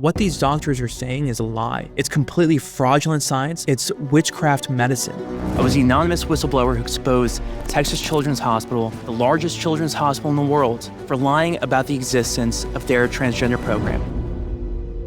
What these doctors are saying is a lie. It's completely fraudulent science. It's witchcraft medicine. I was the anonymous whistleblower who exposed Texas Children's Hospital, the largest children's hospital in the world, for lying about the existence of their transgender program.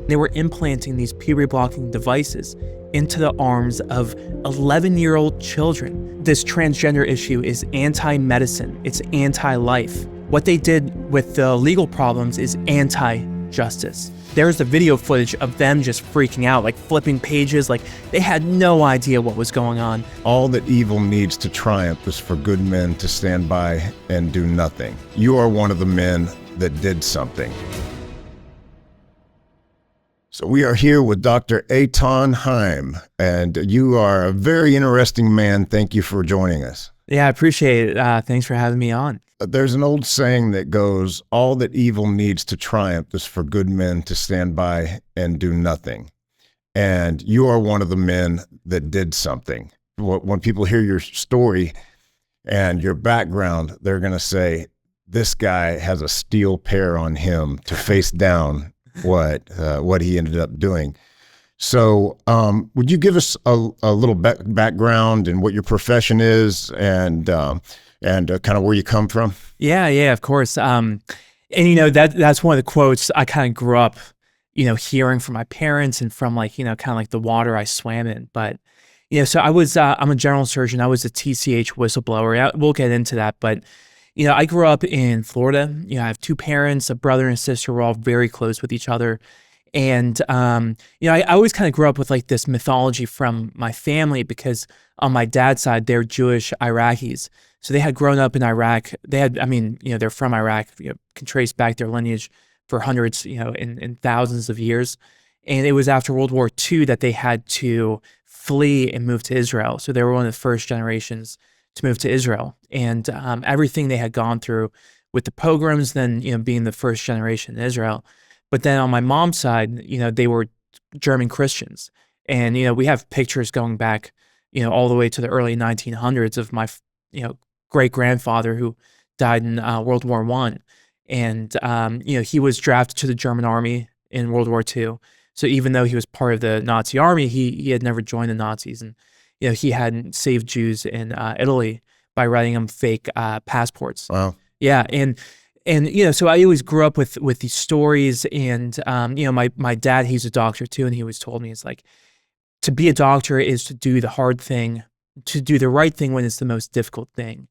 They were implanting these puberty-blocking devices into the arms of 11-year-old children. This transgender issue is anti-medicine. It's anti-life. What they did with the legal problems is anti-justice. There's the video footage of them just freaking out, like flipping pages, like they had no idea what was going on. All that evil needs to triumph is for good men to stand by and do nothing. You are one of the men that did something. So we are here with Dr. Eithan Haim, and you are a very interesting man. Thank you for joining us. Yeah, I appreciate it. Thanks for having me on. There's an old saying that goes, all that evil needs to triumph is for good men to stand by and do nothing. And you are one of the men that did something. When people hear your story and your background, they're going to say, this guy has a steel pair on him to face down what he ended up doing. So would you give us a little background and what your profession is and kind of where you come from? Yeah, of course. And you know, that's one of the quotes I kind of grew up, hearing from my parents and from kind of like the water I swam in. But, so I'm a general surgeon. I was a TCH whistleblower. We'll get into that. But, I grew up in Florida. I have two parents, a brother and a sister. We're all very close with each other. And, I always kind of grew up with like this mythology from my family because on my dad's side, they're Jewish Iraqis. So they had grown up in Iraq. They're from Iraq, can trace back their lineage for hundreds, in thousands of years. And it was after World War II that they had to flee and move to Israel. So they were one of the first generations to move to Israel. And everything they had gone through with the pogroms, then, being the first generation in Israel. But then on my mom's side, they were German Christians. And, we have pictures going back, all the way to the early 1900s of my, great-grandfather who died in World War I. And, he was drafted to the German army in World War II. So even though he was part of the Nazi army, he had never joined the Nazis. And, he hadn't saved Jews in Italy by writing them fake passports. Wow. Yeah. And so I always grew up with these stories. And, my dad, he's a doctor too. And he always told me, it's like, to be a doctor is to do the hard thing, to do the right thing when it's the most difficult thing.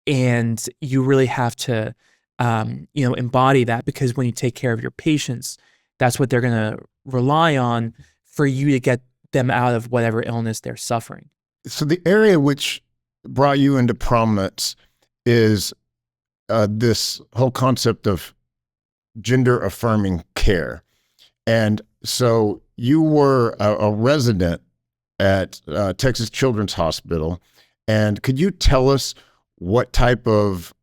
And you really have to, embody that, because when you take care of your patients, that's what they're going to rely on for you to get them out of whatever illness they're suffering. So the area which brought you into prominence is this whole concept of gender-affirming care. And so you were a resident at Texas Children's Hospital. And could you tell us what type of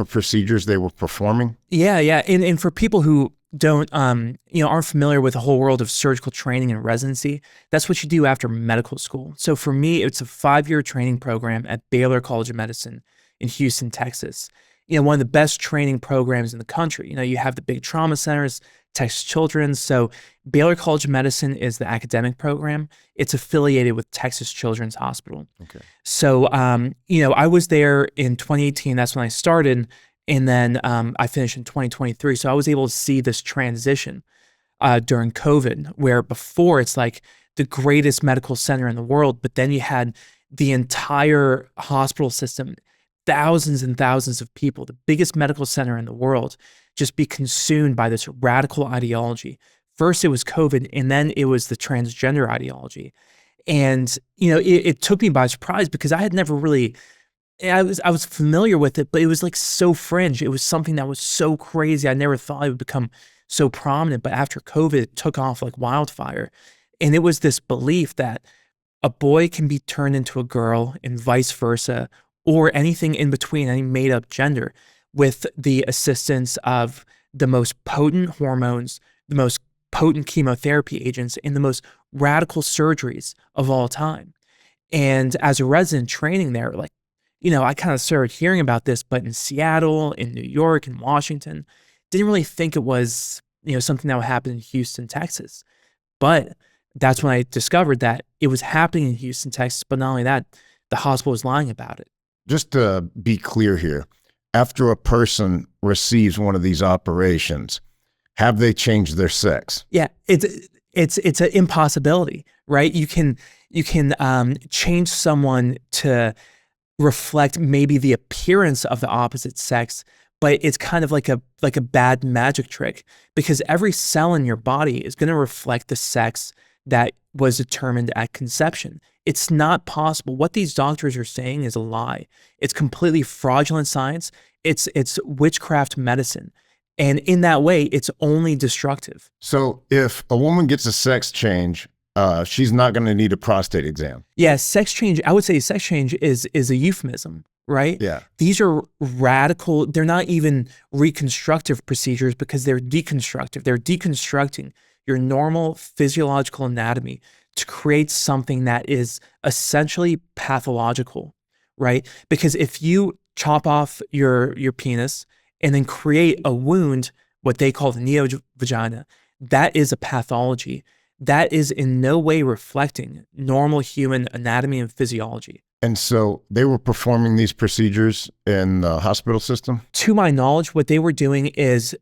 procedures they were performing? Yeah. And for people who don't, aren't familiar with the whole world of surgical training and residency, that's what you do after medical school. So for me, it's a 5-year training program at Baylor College of Medicine in Houston, Texas. One of the best training programs in the country. You have the big trauma centers, Texas Children's. So Baylor College of Medicine is the academic program. It's affiliated with Texas Children's Hospital. Okay. So, I was there in 2018. That's when I started. And then I finished in 2023. So I was able to see this transition during COVID, where before it's like the greatest medical center in the world, but then you had the entire hospital system, thousands and thousands of people, the biggest medical center in the world, just be consumed by this radical ideology. First it was COVID, and then it was the transgender ideology. And, it took me by surprise because I had never really, I was familiar with it, but it was like so fringe. It was something that was so crazy. I never thought it would become so prominent, but after COVID, it took off like wildfire. And it was this belief that a boy can be turned into a girl and vice versa, or anything in between, any made up gender, with the assistance of the most potent hormones, the most potent chemotherapy agents, and the most radical surgeries of all time. And as a resident training there, like, I kind of started hearing about this, but in Seattle, in New York, in Washington, didn't really think it was, something that would happen in Houston, Texas. But that's when I discovered that it was happening in Houston, Texas. But not only that, the hospital was lying about it. Just to be clear here, after a person receives one of these operations, have they changed their sex? Yeah, it's an impossibility, right? You can change someone to reflect maybe the appearance of the opposite sex, but it's kind of like a bad magic trick, because every cell in your body is going to reflect the sex that was determined at conception. It's not possible. What these doctors are saying is a lie. It's completely fraudulent science. It's witchcraft medicine. And in that way, it's only destructive. So if a woman gets a sex change, she's not going to need a prostate exam. Yeah, sex change, I would say sex change is a euphemism, right? Yeah. These are radical, they're not even reconstructive procedures because they're deconstructive. They're deconstructing your normal physiological anatomy to create something that is essentially pathological, right? Because if you chop off your penis and then create a wound, what they call the neovagina, that is a pathology. That is in no way reflecting normal human anatomy and physiology. And so they were performing these procedures in the hospital system? To my knowledge, what they were doing is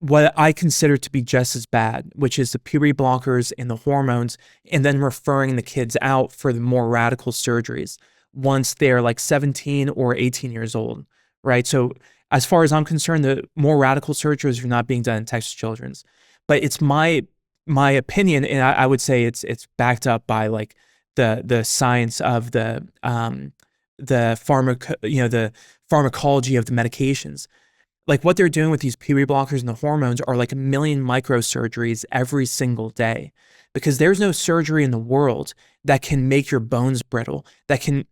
what I consider to be just as bad, which is the puberty blockers and the hormones, and then referring the kids out for the more radical surgeries once they're like 17 or 18 years old, right? So as far as I'm concerned, the more radical surgeries are not being done in Texas Children's. But it's my opinion, and I would say it's backed up by like the science of the pharmacology of the medications. Like what they're doing with these puberty blockers and the hormones are like 1 million microsurgeries every single day, because there's no surgery in the world that can make your bones brittle, that can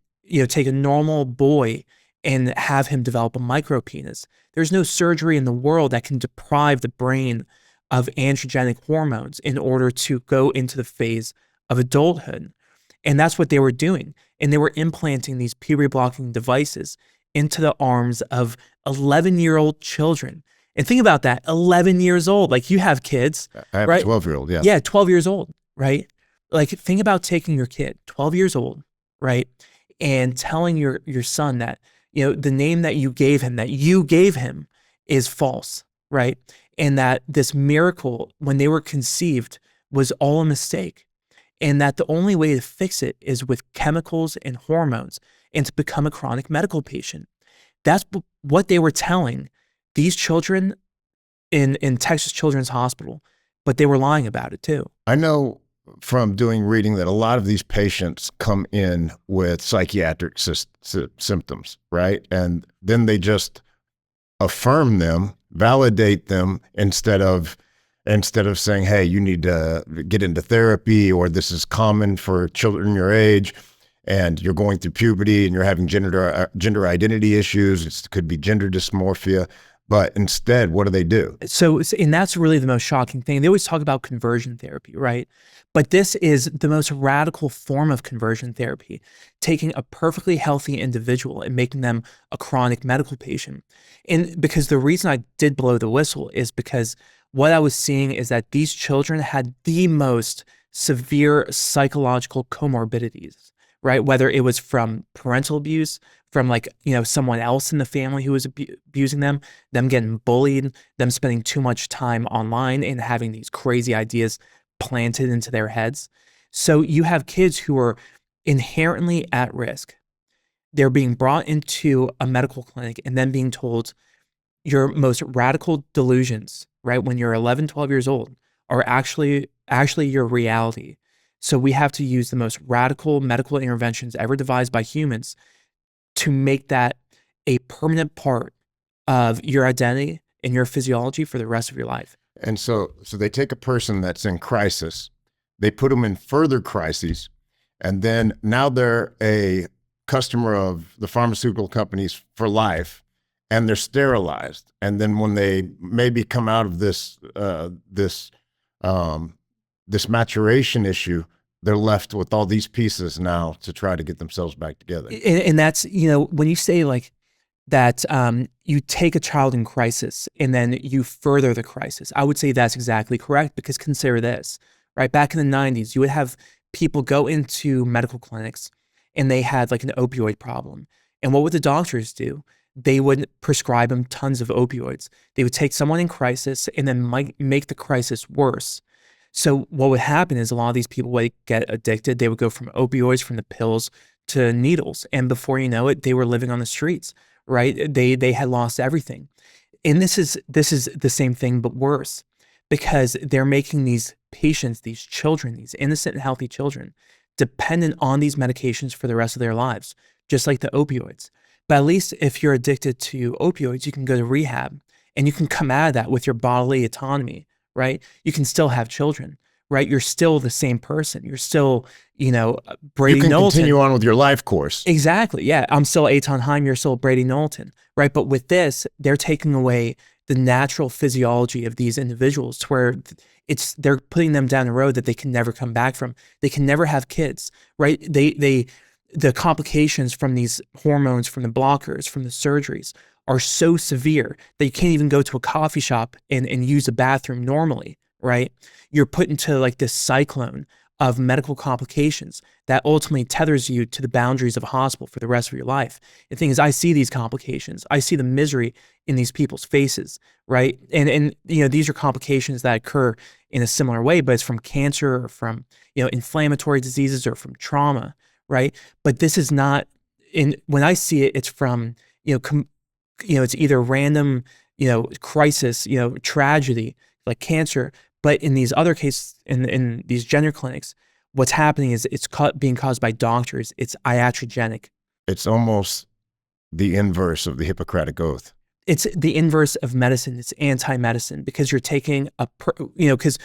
take a normal boy and have him develop a micropenis. There's no surgery in the world that can deprive the brain of androgenic hormones in order to go into the phase of adulthood. And that's what they were doing. And they were implanting these puberty blocking devices into the arms of 11-year-old children. And think about that, 11 years old. Like you have kids. I have right? a 12-year-old, yeah. Yeah, 12 years old, right? Like think about taking your kid, 12 years old, right? And telling your son that, the name that you gave him is false, right? And that this miracle, when they were conceived, was all a mistake. And that the only way to fix it is with chemicals and hormones and to become a chronic medical patient. That's what they were telling these children in Texas Children's Hospital, but they were lying about it too. I know from doing reading that a lot of these patients come in with psychiatric symptoms, right? And then they just affirm them, validate them instead of saying, hey, you need to get into therapy, or this is common for children your age, and you're going through puberty and you're having gender identity issues. It could be gender dysmorphia. But instead, what do they do? So, and that's really the most shocking thing. They always talk about conversion therapy, right? But this is the most radical form of conversion therapy, taking a perfectly healthy individual and making them a chronic medical patient. And because the reason I did blow the whistle is because what I was seeing is that these children had the most severe psychological comorbidities, right? Whether it was from parental abuse, from someone else in the family who was abusing them getting bullied, them spending too much time online and having these crazy ideas planted into their heads. So you have kids who are inherently at risk. They're being brought into a medical clinic and then being told your most radical delusions, right, when you're 11, 12 years old, are actually your reality. So we have to use the most radical medical interventions ever devised by humans to make that a permanent part of your identity and your physiology for the rest of your life. And so they take a person that's in crisis, they put them in further crises, and then now they're a customer of the pharmaceutical companies for life, and they're sterilized. And then when they maybe come out of this maturation issue, they're left with all these pieces now to try to get themselves back together. And that's, when you say that you take a child in crisis and then you further the crisis. I would say that's exactly correct, because consider this, right? Back in the 90s, you would have people go into medical clinics and they had like an opioid problem. And what would the doctors do? They would prescribe them tons of opioids. They would take someone in crisis and then might make the crisis worse. So what would happen is a lot of these people would get addicted. They would go from opioids, from the pills, to needles. And before you know it, they were living on the streets, right? They had lost everything. And this is the same thing, but worse, because they're making these patients, these children, these innocent and healthy children, dependent on these medications for the rest of their lives, just like the opioids. But at least if you're addicted to opioids, you can go to rehab and you can come out of that with your bodily autonomy, right? You can still have children, right? You're still the same person. You're still, Brady You can Knowlton. continue on with your life course. Exactly. Yeah. I'm still Eithan Haim. You're still Brady Knowlton, right? But with this, they're taking away the natural physiology of these individuals, to where they're putting them down a road that they can never come back from. They can never have kids, right? The complications from these hormones, from the blockers, from the surgeries, are so severe that you can't even go to a coffee shop and use a bathroom normally, right? You're put into like this cyclone of medical complications that ultimately tethers you to the boundaries of a hospital for the rest of your life. The thing is, I see these complications. I see the misery in these people's faces, right? And these are complications that occur in a similar way, but it's from cancer or from, inflammatory diseases or from trauma, right? But this is not, when I see it, it's from, it's either random, crisis, tragedy, like cancer. But in these other cases, in these gender clinics, what's happening is it's being caused by doctors. It's iatrogenic. It's almost the inverse of the Hippocratic Oath. It's the inverse of medicine. It's anti-medicine, because you're taking because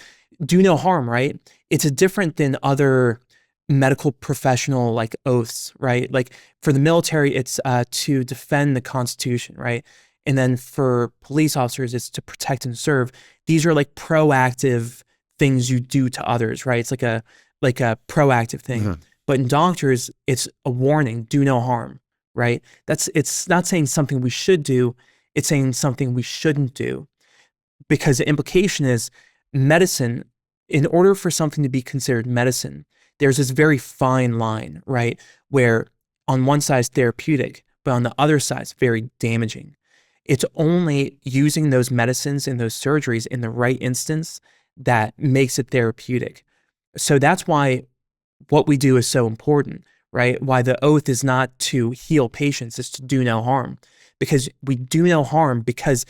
do no harm, right? It's different than other medical professional like oaths, right? Like for the military, it's to defend the Constitution, right? And then for police officers, it's to protect and serve. These are like proactive things you do to others, right? It's like a proactive thing. Mm-hmm. But in doctors, it's a warning: do no harm, right? It's not saying something we should do. It's saying something we shouldn't do, because the implication is medicine. In order for something to be considered medicine, there's this very fine line, right? Where on one side is therapeutic, but on the other side is very damaging. It's only using those medicines and those surgeries in the right instance that makes it therapeutic. So that's why what we do is so important, right? Why the oath is not to heal patients, it's to do no harm. Because we do no harm, because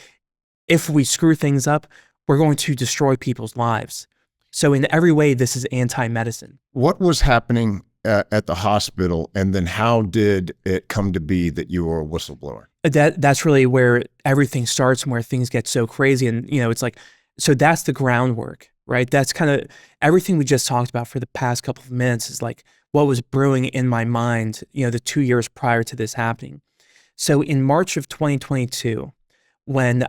if we screw things up, we're going to destroy people's lives. So in every way, this is anti-medicine. What was happening at the hospital, and then how did it come to be that you were a whistleblower? That's really where everything starts and where things get so crazy. And, it's like, so that's the groundwork, right? That's kind of everything we just talked about for the past couple of minutes is like what was brewing in my mind, the 2 years prior to this happening. So in March of 2022, when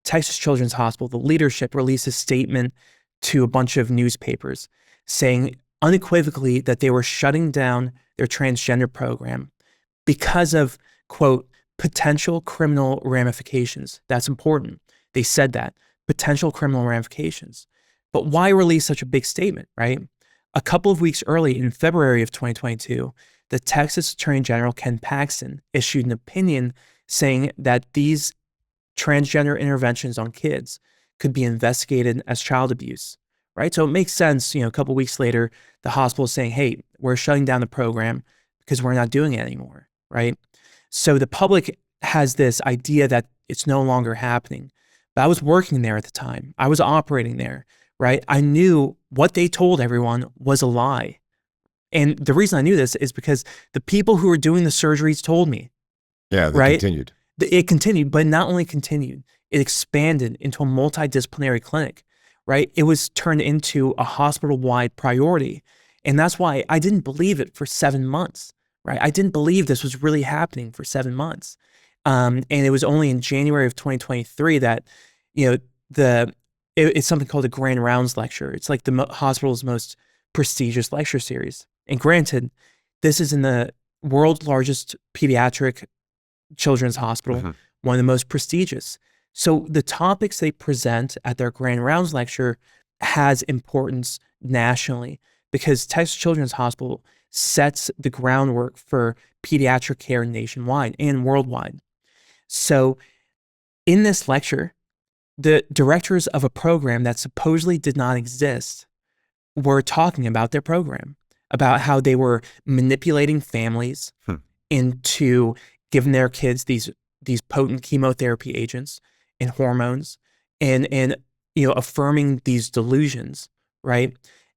Texas Children's Hospital, the leadership released a statement to a bunch of newspapers saying unequivocally that they were shutting down their transgender program because of, quote, potential criminal ramifications. That's important. They said that, potential criminal ramifications. But why release such a big statement, right? A couple of weeks early, in February of 2022, the Texas Attorney General, Ken Paxton, issued an opinion saying that these transgender interventions on kids could be investigated as child abuse, right? So it makes sense, a couple of weeks later, the hospital is saying, hey, we're shutting down the program because we're not doing it anymore, right? So the public has this idea that it's no longer happening. But I was working there at the time. I was operating there, right? I knew what they told everyone was a lie. And the reason I knew this is because the people who were doing the surgeries told me. Yeah, they right? continued. It continued, but not only continued, it expanded into a multidisciplinary clinic, right? It was turned into a hospital-wide priority. And that's why I didn't believe it for 7 months, right? I didn't believe this was really happening for 7 months. And it was only in January of 2023 that, it's something called a Grand Rounds Lecture. It's like the hospital's most prestigious lecture series. And granted, this is in the world's largest pediatric Children's Hospital, one of the most prestigious. So the topics they present at their Grand Rounds lecture has importance nationally because Texas Children's Hospital sets the groundwork for pediatric care nationwide and worldwide. So in this lecture, the directors of a program that supposedly did not exist were talking about their program, about how they were manipulating families into giving their kids these potent chemotherapy agents and hormones and affirming these delusions, right?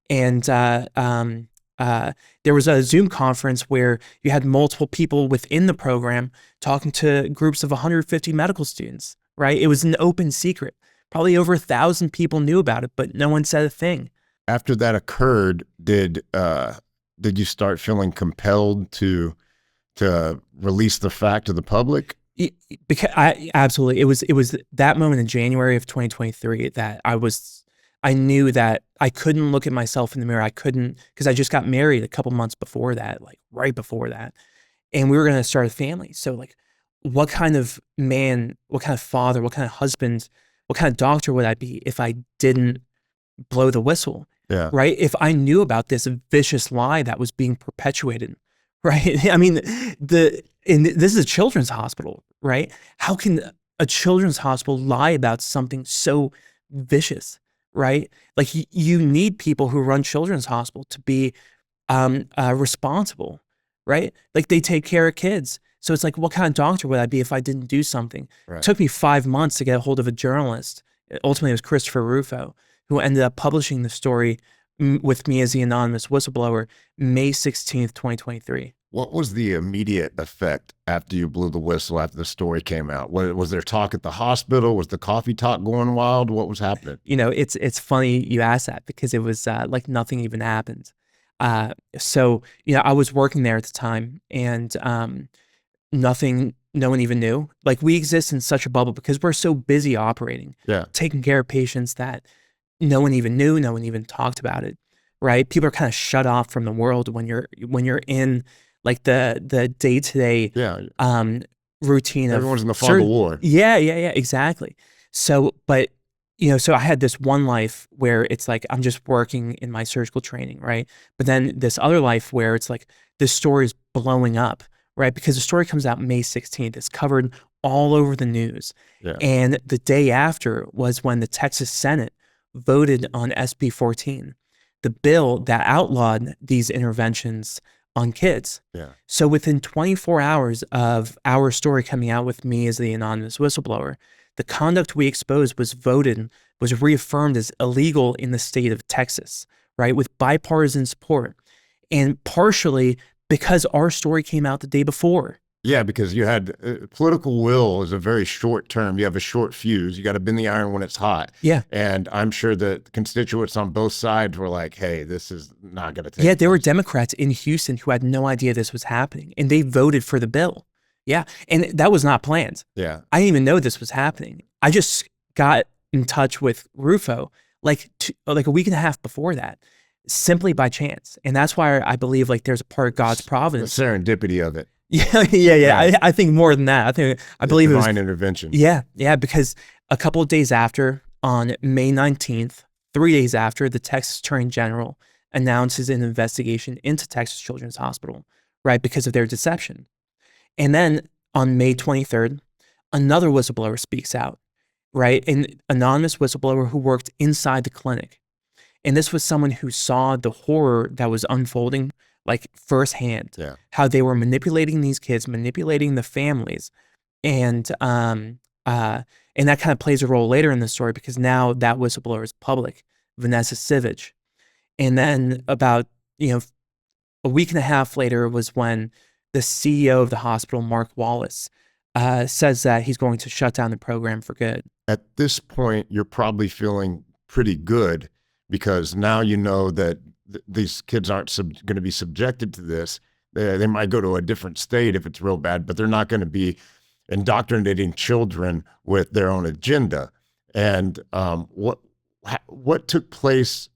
And there was a Zoom conference where you had multiple people within the program talking to groups of 150 medical students, right? It was an open secret. Probably over 1,000 people knew about it, but no one said a thing. After that occurred, did you start feeling compelled to release the fact to the public? Because absolutely, it was that moment in January of 2023 that I knew that I couldn't look at myself in the mirror. I couldn't, because I just got married a couple months before that, like right before that, and we were going to start a family. So like, what kind of man, what kind of father, what kind of husband, what kind of doctor would I be if I didn't blow the whistle? Yeah. Right. If I knew about this vicious lie that was being perpetuated, right? I mean, this is a children's hospital, right? How can a children's hospital lie about something so vicious, right? Like you need people who run children's hospital to be responsible, right? Like they take care of kids. So it's like, what kind of doctor would I be if I didn't do something? Right. It took me 5 months to get a hold of a journalist. Ultimately, it was Christopher Rufo, who ended up publishing the story with me as the anonymous whistleblower, May 16th, 2023. What was the immediate effect after you blew the whistle, after the story came out? Was there talk at the hospital? Was the coffee talk going wild? What was happening? You know, it's funny you asked that because it was like nothing even happened. So, you know, I was working there at the time and no one even knew. Like we exist in such a bubble because we're so busy operating, taking care of patients that no one even knew, no one even talked about it, right? People are kind of shut off from the world when you're in like the day-to-day routine. Everyone's in the fog of war. Yeah, exactly. So, but you know, so I had this one life where it's like I'm just working in my surgical training, right? But then this other life where it's like this story is blowing up, right? Because the story comes out May 16th. It's covered all over the news. Yeah. And the day after was when the Texas Senate voted on SB 14, the bill that outlawed these interventions on kids. Yeah. So within 24 hours of our story coming out with me as the anonymous whistleblower, the conduct we exposed was reaffirmed as illegal in the state of Texas, right? With bipartisan support. And partially because our story came out the day before. Yeah, because you had political will is a very short term. You have a short fuse. You got to bend the iron when it's hot. Yeah. And I'm sure that constituents on both sides were like, hey, this is not going to take Yeah, there were place. Democrats in Houston who had no idea this was happening, and they voted for the bill. Yeah, and that was not planned. Yeah. I didn't even know this was happening. I just got in touch with Rufo like a week and a half before that, simply by chance. And that's why I believe like there's a part of God's providence. The serendipity of it. Yeah. I think more than that. I believe divine it was intervention. Yeah, because a couple of days after, on May 19th, 3 days after, the Texas Attorney General announces an investigation into Texas Children's Hospital, right, because of their deception. And then on May 23rd, another whistleblower speaks out, right, an anonymous whistleblower who worked inside the clinic. And this was someone who saw the horror that was unfolding like firsthand, how they were manipulating these kids, manipulating the families. And that kind of plays a role later in the story because now that whistleblower is public, Vanessa Sivich. And then about, a week and a half later was when the CEO of the hospital, Mark Wallace, says that he's going to shut down the program for good. At this point, you're probably feeling pretty good because now you know that these kids aren't going to be subjected to this. They might go to a different state if it's real bad, but they're not going to be indoctrinating children with their own agenda. And what took place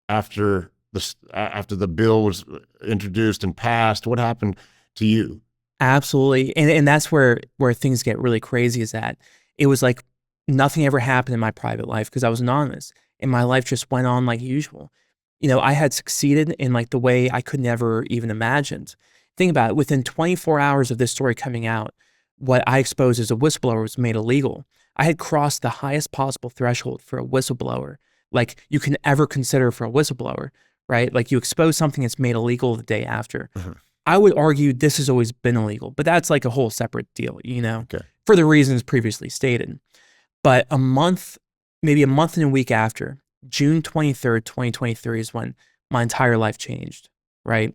after the bill was introduced and passed? What happened to you? Absolutely. And that's where things get really crazy, is that it was like nothing ever happened in my private life because I was anonymous, and my life just went on like usual. I had succeeded in like the way I could never even imagined. Think about it, within 24 hours of this story coming out, what I exposed as a whistleblower was made illegal. I had crossed the highest possible threshold for a whistleblower, like you can ever consider for a whistleblower, right? Like you expose something that's made illegal the day after. I would argue this has always been illegal, but that's like a whole separate deal, Okay. for the reasons previously stated. But maybe a month and a week after, June 23rd, 2023 is when my entire life changed, right?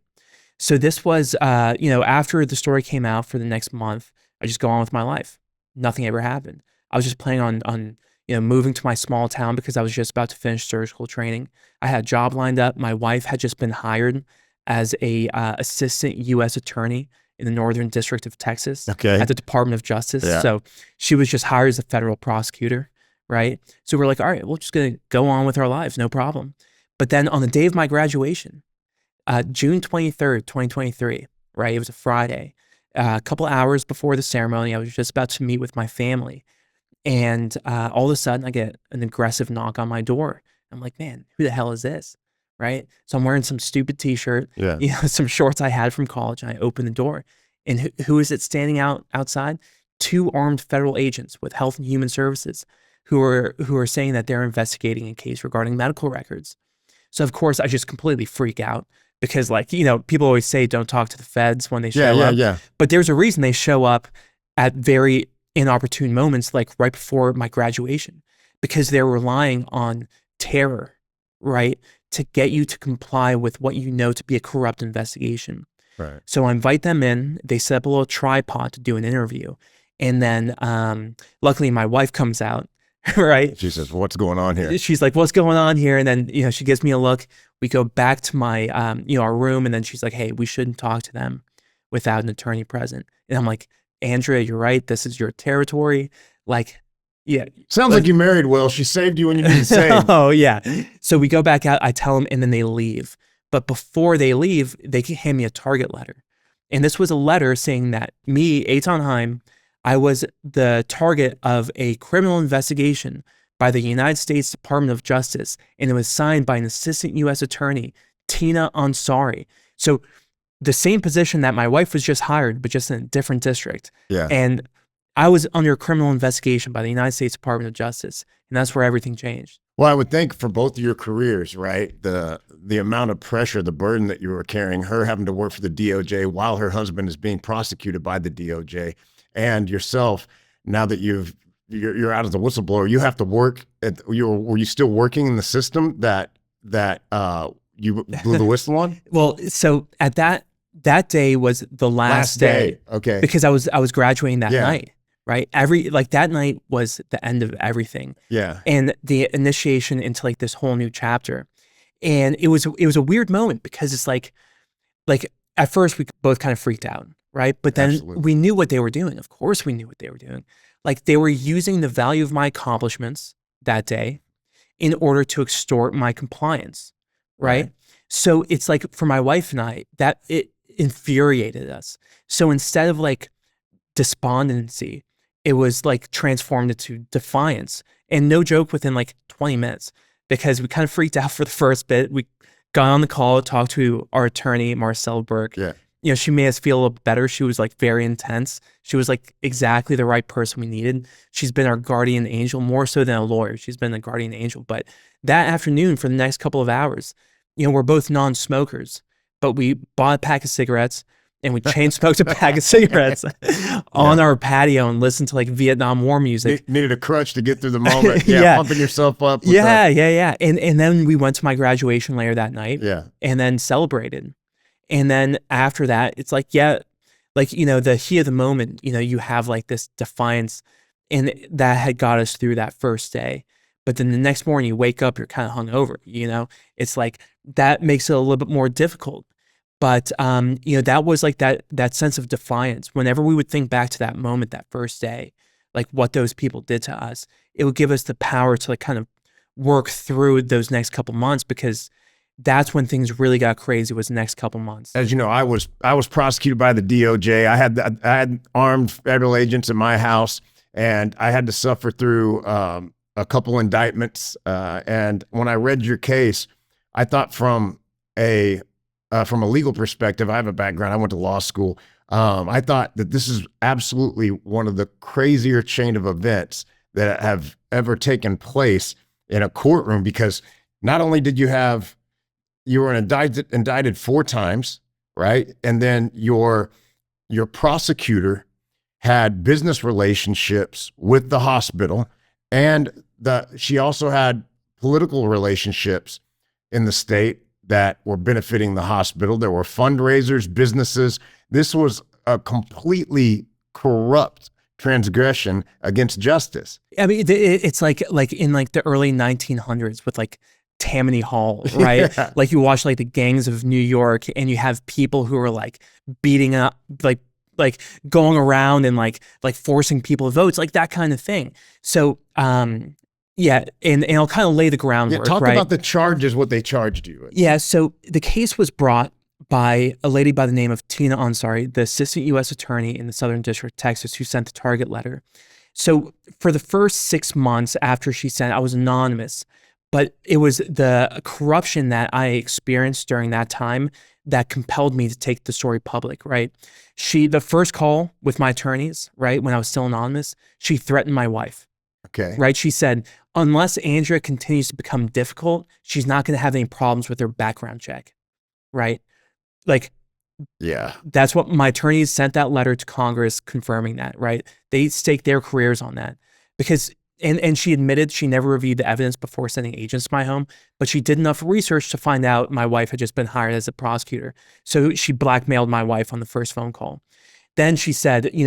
So this was, after the story came out for the next month, I just go on with my life. Nothing ever happened. I was just planning on moving to my small town because I was just about to finish surgical training. I had a job lined up. My wife had just been hired as a assistant U.S. attorney in the Northern District of Texas at the Department of Justice. Yeah. So she was just hired as a federal prosecutor, right? So we're like, all right, we're just going to go on with our lives, no problem. But then on the day of my graduation, June 23rd, 2023, right? It was a Friday. A couple hours before the ceremony, I was just about to meet with my family. And all of a sudden, I get an aggressive knock on my door. I'm like, man, who the hell is this? Right? So I'm wearing some stupid t-shirt, some shorts I had from college, and I open the door. And who is it standing outside? 2 armed federal agents with Health and Human Services who are saying that they're investigating a case regarding medical records. So of course, I just completely freak out because, like, people always say don't talk to the feds when they show up. Yeah. But there's a reason they show up at very inopportune moments, like right before my graduation, because they're relying on terror, right, to get you to comply with what you know to be a corrupt investigation. Right. So I invite them in. They set up a little tripod to do an interview. And then luckily my wife comes out, right? She says, what's going on here? She's like, what's going on here? And then, she gives me a look. We go back to my, our room. And then she's like, hey, we shouldn't talk to them without an attorney present. And I'm like, Andrea, you're right. This is your territory. Like, yeah. Sounds like you married well. She saved you when you needed saved. Oh, yeah. So we go back out. I tell them, and then they leave. But before they leave, they hand me a target letter. And this was a letter saying that me, Eithan Haim, I was the target of a criminal investigation by the United States Department of Justice. And it was signed by an assistant U.S. attorney, Tina Ansari. So the same position that my wife was just hired, but just in a different district. Yeah. And I was under a criminal investigation by the United States Department of Justice, and that's where everything changed. Well, I would think for both of your careers, right, the amount of pressure, the burden that you were carrying, her having to work for the DOJ while her husband is being prosecuted by the DOJ, and yourself, now that you're out as a whistleblower, you have to work were you still working in the system that you blew the whistle on? Well, so at that day was the last day. Okay. Because I was graduating that night. Right. That night was the end of everything. Yeah. And the initiation into like this whole new chapter. And it was a weird moment because it's like at first we both kind of freaked out. Right. But then we knew what they were doing. Of course we knew what they were doing. Like they were using the value of my accomplishments that day in order to extort my compliance. Right. So it's like for my wife and I, that it infuriated us. So instead of like despondency, it was like transformed into defiance. And no joke, within like 20 minutes, because we kind of freaked out for the first bit. We got on the call, talked to our attorney, Marcel Burke. Yeah. She made us feel a little better. She was like very intense. She was like exactly the right person we needed. She's been our guardian angel, more so than a lawyer. She's been a guardian angel. But that afternoon, for the next couple of hours, we're both non-smokers, but we bought a pack of cigarettes and we chain smoked a pack of cigarettes on our patio and listened to like Vietnam War music. Needed a crutch to get through the moment. Yeah, pumping yourself up. Yeah. And then we went to my graduation later that night. Yeah. And then celebrated. And then after that, it's like, the heat of the moment, you have like this defiance, and that had got us through that first day. But then the next morning you wake up, you're kind of hungover, it's like that makes it a little bit more difficult. But, that was like that sense of defiance. Whenever we would think back to that moment, that first day, like what those people did to us, it would give us the power to like kind of work through those next couple months, because that's when things really got crazy, was the next couple months. As you know, I was prosecuted by the DOJ. I had armed federal agents in my house, and I had to suffer through a couple indictments. And when I read your case, I thought from a legal perspective, I have a background. I went to law school. I thought that this is absolutely one of the crazier chain of events that have ever taken place in a courtroom, because not only did you were indicted 4 times, right? And then your prosecutor had business relationships with the hospital, and she also had political relationships in the state that were benefiting the hospital. There were fundraisers, businesses. This was a completely corrupt transgression against justice. I mean, it's like in like the early 1900s with like Tammany Hall, right? Yeah. Like you watch like the gangs of New York, and you have people who are like beating up, like going around and like forcing people to vote. It's like that kind of thing. So, yeah, and I'll kind of lay the groundwork. Talk right? about the charges, what they charged you with. Yeah, so the case was brought by a lady by the name of Tina Ansari, the assistant U.S. attorney in the Southern District of Texas, who sent the target letter. So for the first 6 months after she sent it, I was anonymous, but it was the corruption that I experienced during that time that compelled me to take the story public, right? The first call with my attorneys, right, when I was still anonymous, she threatened my wife. Okay. Right? She said, unless Andrea continues to become difficult, she's not going to have any problems with her background check. Right? Like, yeah, that's what my attorneys sent that letter to Congress confirming that, right? They staked their careers on that because, and she admitted she never reviewed the evidence before sending agents to my home, but she did enough research to find out my wife had just been hired as a prosecutor. So she blackmailed my wife on the first phone call. Then she said, it's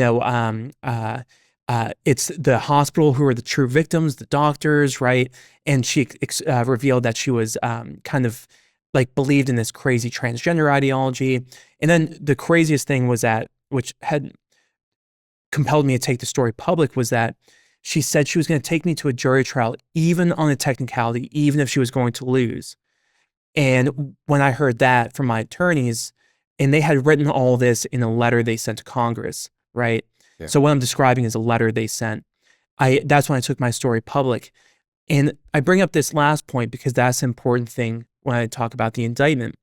the hospital who are the true victims, the doctors, right? And she revealed that she was kind of like believed in this crazy transgender ideology. And then the craziest thing was that, which had compelled me to take the story public, was that she said she was going to take me to a jury trial, even on a technicality, even if she was going to lose. And when I heard that from my attorneys, and they had written all this in a letter they sent to Congress, right? Yeah. So what I'm describing is a letter they sent. That's when I took my story public. And I bring up this last point because that's an important thing when I talk about the indictment,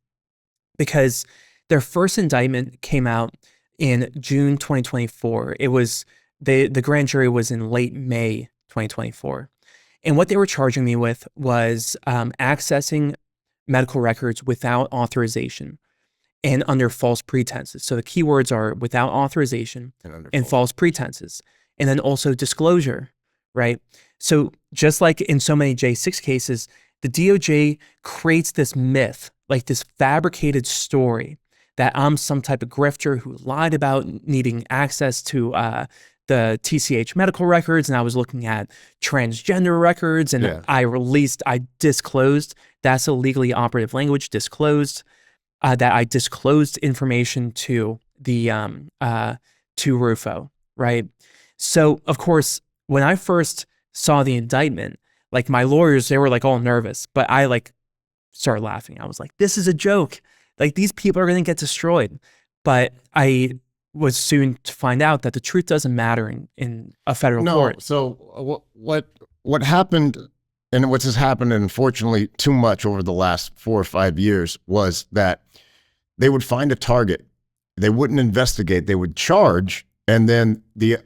because their first indictment came out in June 2024. It was, the grand jury was in late May 2024. And what they were charging me with was accessing medical records without authorization and under false pretenses. So the keywords are without authorization and false pretenses. And then also disclosure, right? So just like in so many J6 cases, the DOJ creates this myth, like this fabricated story that I'm some type of grifter who lied about needing access to the TCH medical records, and I was looking at transgender records, and Yeah. I disclosed, that's a legally operative language, disclosed, that I disclosed information to the to Rufo, right? So of course, when I first saw the indictment, like my lawyers, they were like all nervous, but I like started laughing. I was like, this is a joke. Like these people are going to get destroyed. But I was soon to find out that the truth doesn't matter in a federal court. So what happened, and what has happened, unfortunately, too much over the last 4 or 5 years, was that they would find a target. They wouldn't investigate. They would charge, and then the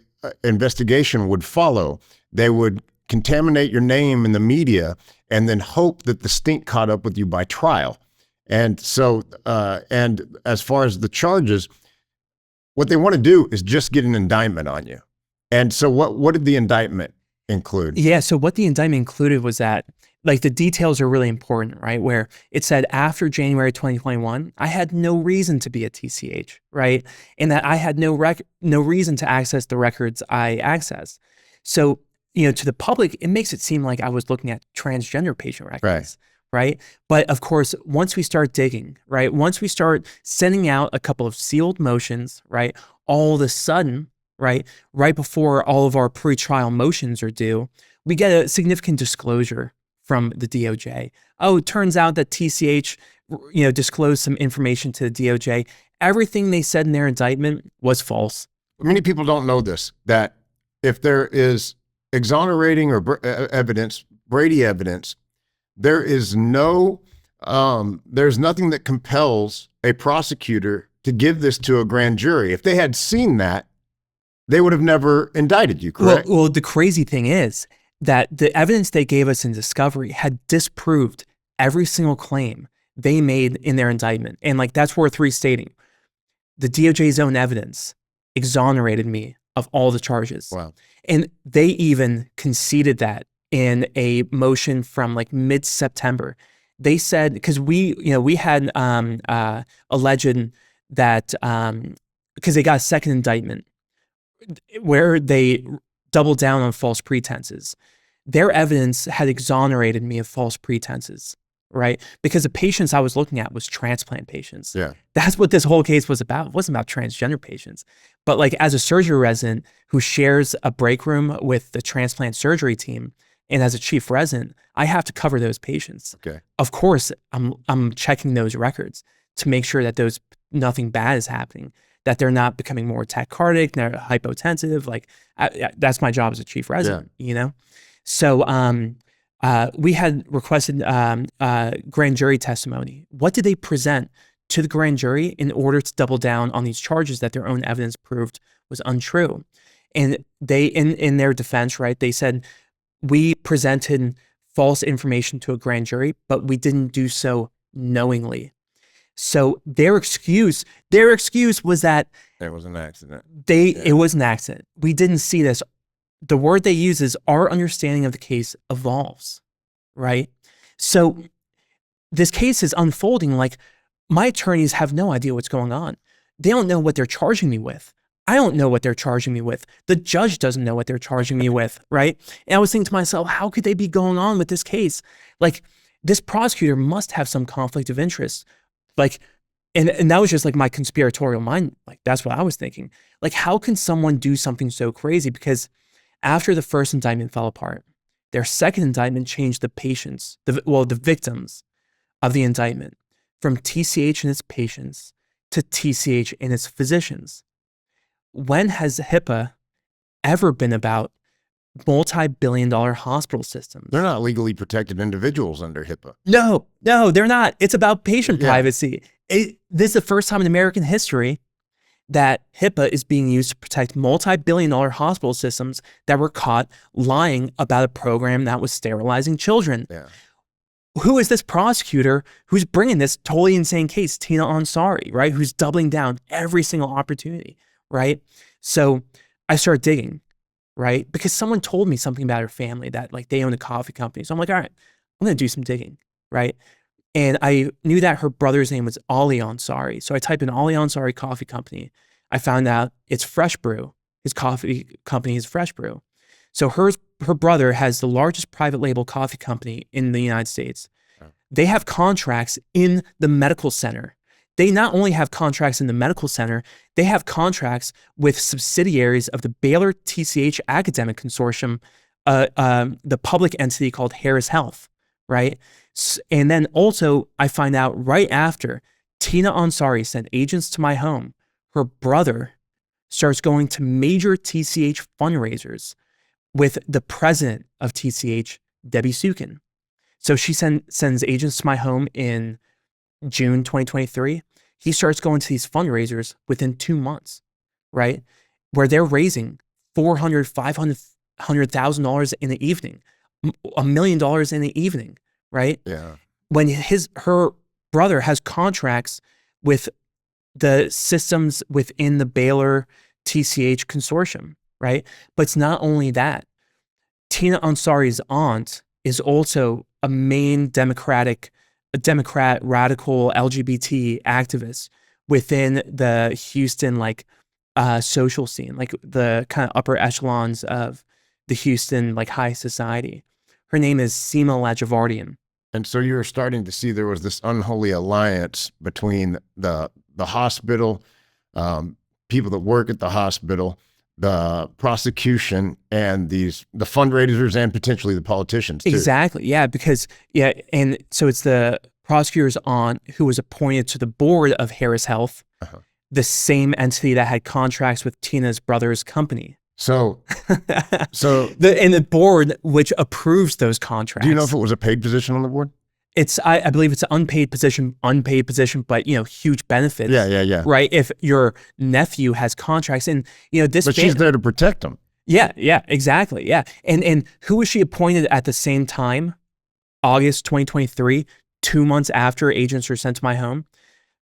investigation would follow. They would contaminate your name in the media and then hope that the stink caught up with you by trial. And so, and as far as the charges, what they want to do is just get an indictment on you. And so what did the indictment include? Yeah, so what the indictment included was that, like, the details are really important, right? Where it said after January 2021, I had no reason to be a TCH, right? And that I had no reason to access the records I accessed. So, to the public, it makes it seem like I was looking at transgender patient records. Right. But of course, once we start digging, right, once we start sending out a couple of sealed motions, right, all of a sudden, right before all of our pre-trial motions are due, we get a significant disclosure from the DOJ. Oh, it turns out that TCH, disclosed some information to the DOJ. Everything they said in their indictment was false. Many people don't know this, that if there is exonerating or evidence, Brady evidence, there is no, there's nothing that compels a prosecutor to give this to a grand jury. If they had seen that, they would have never indicted you, correct? Well, the crazy thing is that the evidence they gave us in discovery had disproved every single claim they made in their indictment. And like, that's worth restating. The DOJ's own evidence exonerated me of all the charges. Wow. And they even conceded that in a motion from like mid-September. They said, because we had alleged that, because they got a second indictment where they doubled down on false pretenses. Their evidence had exonerated me of false pretenses, right? Because the patients I was looking at was transplant patients. Yeah. That's what this whole case was about. It wasn't about transgender patients. But like, as a surgery resident who shares a break room with the transplant surgery team, and as a chief resident, I have to cover those patients. Okay. Of course, I'm checking those records to make sure that nothing bad is happening, that they're not becoming more tachycardic, they're hypotensive. Like, that's my job as a chief resident, So we had requested grand jury testimony. What did they present to the grand jury in order to double down on these charges that their own evidence proved was untrue? And they, in their defense, right, they said, we presented false information to a grand jury, but we didn't do so knowingly. So their excuse was that it was an accident. It was an accident. We didn't see this. The word they use is our understanding of the case evolves, right? So this case is unfolding like my attorneys have no idea what's going on. They don't know what they're charging me with. I don't know what they're charging me with. The judge doesn't know what they're charging me with, right? And I was thinking to myself, how could they be going on with this case? Like, this prosecutor must have some conflict of interest. Like, and that was just like my conspiratorial mind. Like, that's what I was thinking. Like, how can someone do something so crazy? Because after the first indictment fell apart, their second indictment changed the patients, the victims of the indictment from TCH and its patients to TCH and its physicians. When has HIPAA ever been about multi-billion-dollar hospital systems? They're not legally protected individuals under HIPAA. No, they're not. It's about patient privacy. This is the first time in American history that HIPAA is being used to protect multi-billion-dollar hospital systems that were caught lying about a program that was sterilizing children. Yeah. Who is this prosecutor who's bringing this totally insane case? Tina Ansari, right? Who's doubling down every single opportunity, right? So I started digging, right? Because someone told me something about her family, that like they own a coffee company. So I'm like, all right, I'm going to do some digging, right? And I knew that her brother's name was Ali Ansari. So I typed in Ali Ansari Coffee Company. I found out it's Fresh Brew. His coffee company is Fresh Brew. So her brother has the largest private label coffee company in the United States. They have contracts in the medical center. They not only have contracts in the medical center, they have contracts with subsidiaries of the Baylor TCH Academic Consortium, the public entity called Harris Health, right? And then also I find out right after Tina Ansari sent agents to my home, her brother starts going to major TCH fundraisers with the president of TCH, Debbie Sukin. So she sends agents to my home in June 2023. He starts going to these fundraisers within 2 months, right? Where they're raising $400,000, $500,000 in the evening, $1 million in the evening, right? Yeah. When her brother has contracts with the systems within the Baylor TCH consortium, right? But it's not only that. Tina Ansari's aunt is also a main Democrat radical LGBT activist within the Houston social scene, like the kind of upper echelons of the Houston high society. Her name is Seema Lajavardian. And so you're starting to see there was this unholy alliance between the hospital, people that work at the hospital, the prosecution and the fundraisers and potentially the politicians too. Exactly. Yeah, because and so it's the prosecutor's aunt who was appointed to the board of Harris Health, the same entity that had contracts with Tina's brother's company. So the board which approves those contracts. Do you know if it was a paid position on the board? It's I believe it's an unpaid position, but huge benefits. Yeah. Right. If your nephew has contracts, and this, but she's there to protect them. Yeah, exactly. Yeah. And who was she appointed at the same time? August 2023, 2 months after agents were sent to my home.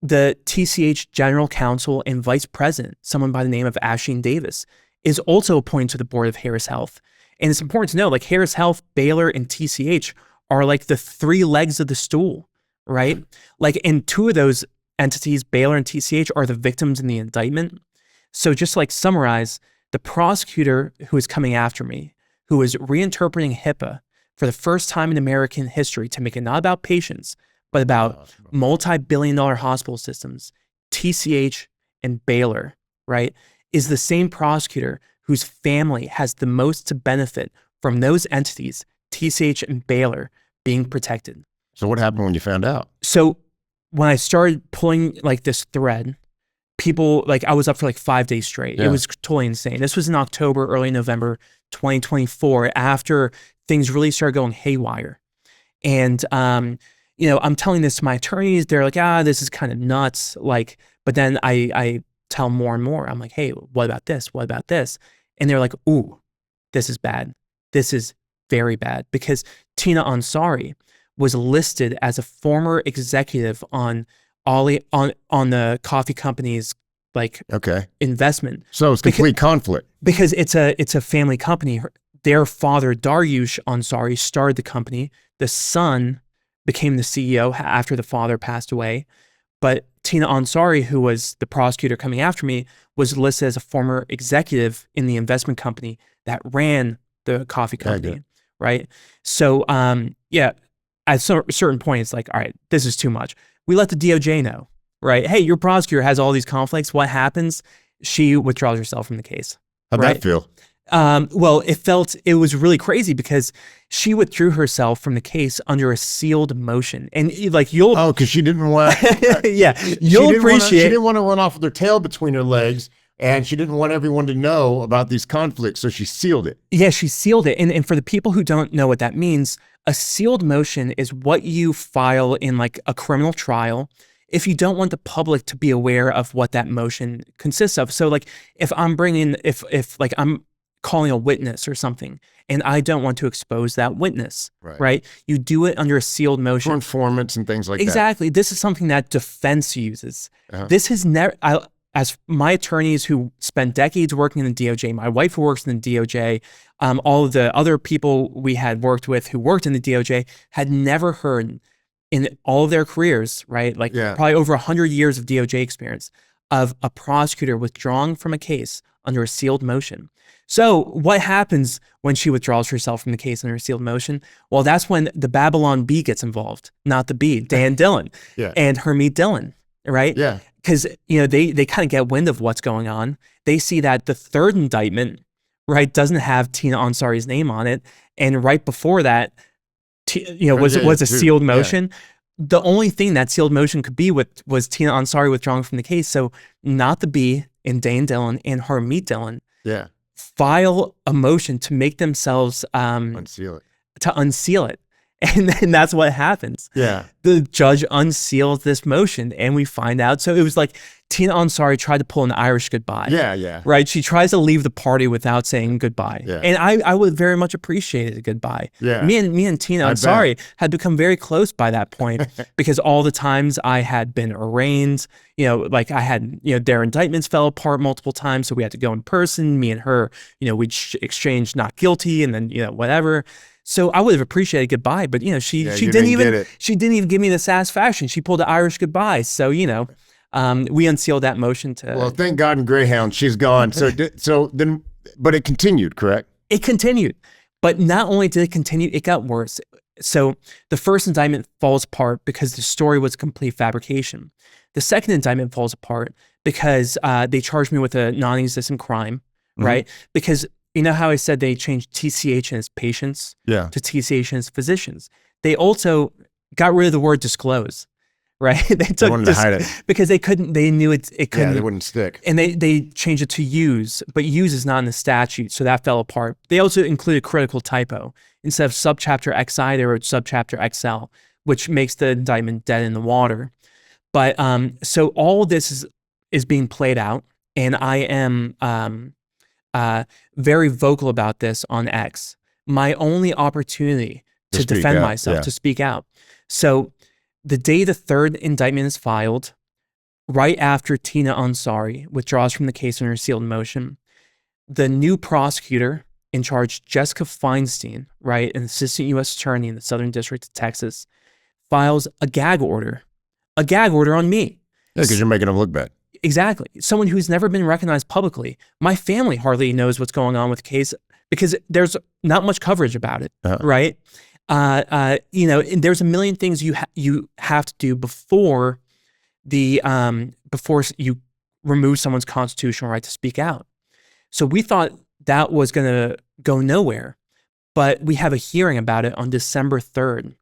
The TCH General Counsel and Vice President, someone by the name of Asheen Davis, is also appointed to the board of Harris Health. And it's important to know, like, Harris Health, Baylor, and TCH are like the three legs of the stool, right? Like, and two of those entities, Baylor and TCH, are the victims in the indictment. So just like summarize, the prosecutor who is coming after me, who is reinterpreting HIPAA for the first time in American history to make it not about patients, but about multi-billion-dollar hospital systems, TCH and Baylor, right, is the same prosecutor whose family has the most to benefit from those entities, TCH and Baylor, being protected. So what happened when you found out? So when I started pulling like this thread, people, like, I was up for like 5 days straight. Yeah. It was totally insane. This was in October, early November 2024, after things really started going haywire. And, I'm telling this to my attorneys. They're like, this is kind of nuts. Like, but then I tell more and more. I'm like, hey, what about this? What about this? And they're like, ooh, this is bad. This is very bad, because Tina Ansari was listed as a former executive on the coffee company's investment. So it's complete conflict. Because it's a family company. Their father, Daryush Ansari, started the company. The son became the CEO after the father passed away. But Tina Ansari, who was the prosecutor coming after me, was listed as a former executive in the investment company that ran the coffee company, right? So, at a certain point, it's like, all right, this is too much. We let the DOJ know, right? Hey, your prosecutor has all these conflicts. What happens? She withdraws herself from the case. How'd that feel? Well, it was really crazy because she withdrew herself from the case under a sealed motion. And because she didn't want, she didn't want to run off with her tail between her legs, and she didn't want everyone to know about these conflicts. So she sealed it. Yeah, she sealed it. And for the people who don't know what that means, a sealed motion is what you file in like a criminal trial if you don't want the public to be aware of what that motion consists of. So like if I'm calling a witness or something, and I don't want to expose that witness, right? You do it under a sealed motion. For informants and things like that. Exactly. This is something that defense uses. This has never, as my attorneys who spent decades working in the DOJ, my wife who works in the DOJ, all of the other people we had worked with who worked in the DOJ had never heard in all of their careers, right? Probably over 100 years of DOJ experience, of a prosecutor withdrawing from a case under a sealed motion. So what happens when she withdraws herself from the case under a sealed motion? Well, that's when the Babylon Bee gets involved, not the bee, Dan Dillon and Hermit Dillon, right? Yeah. Because, they kind of get wind of what's going on. They see that the third indictment, right, doesn't have Tina Ansari's name on it. And right before that, was a sealed motion. Yeah. The only thing that sealed motion could be was Tina Ansari withdrawing from the case. So not the bee and Dan Dillon and Hermit Dillon file a motion to make themselves unseal it. And then that's what happens. Yeah. The judge unseals this motion and we find out. So it was like Tina Ansari tried to pull an Irish goodbye. Yeah. Right? She tries to leave the party without saying goodbye. Yeah. And I would very much appreciate a goodbye. Yeah. Me and Tina Ansari had become very close by that point because all the times I had been arraigned, I had, their indictments fell apart multiple times. So we had to go in person. Me and her, we'd exchange not guilty and then, whatever. So I would have appreciated goodbye, but she didn't even give me the satisfaction. She pulled the Irish goodbye. So we unsealed that motion to. Well, thank God in Greyhound she's gone. But it continued, correct? It continued, but not only did it continue, it got worse. So the first indictment falls apart because the story was a complete fabrication. The second indictment falls apart because they charged me with a non-existent crime, right? Because you know how I said they changed TCH in his patients Yeah. to TCH in his physicians? They also got rid of the word disclose, right? They wanted to hide it. Because they knew it couldn't. Yeah, they wouldn't stick. And they changed it to use, but use is not in the statute, so that fell apart. They also included critical typo. Instead of subchapter XI, they wrote subchapter XL, which makes the indictment dead in the water. But so all this is being played out, and I am very vocal about this on X. My only opportunity to defend myself, to speak out. So the day the third indictment is filed, right after Tina Ansari withdraws from the case under sealed motion, the new prosecutor in charge, Jessica Feinstein, right, an assistant U.S. attorney in the Southern District of Texas, files a gag order on me. Yeah, because you're making them look bad. Exactly. Someone who's never been recognized publicly. My family hardly knows what's going on with the case because there's not much coverage about it, right? You know, and there's a million things you have to do before you remove someone's constitutional right to speak out. So we thought that was going to go nowhere, but we have a hearing about it on December 3rd.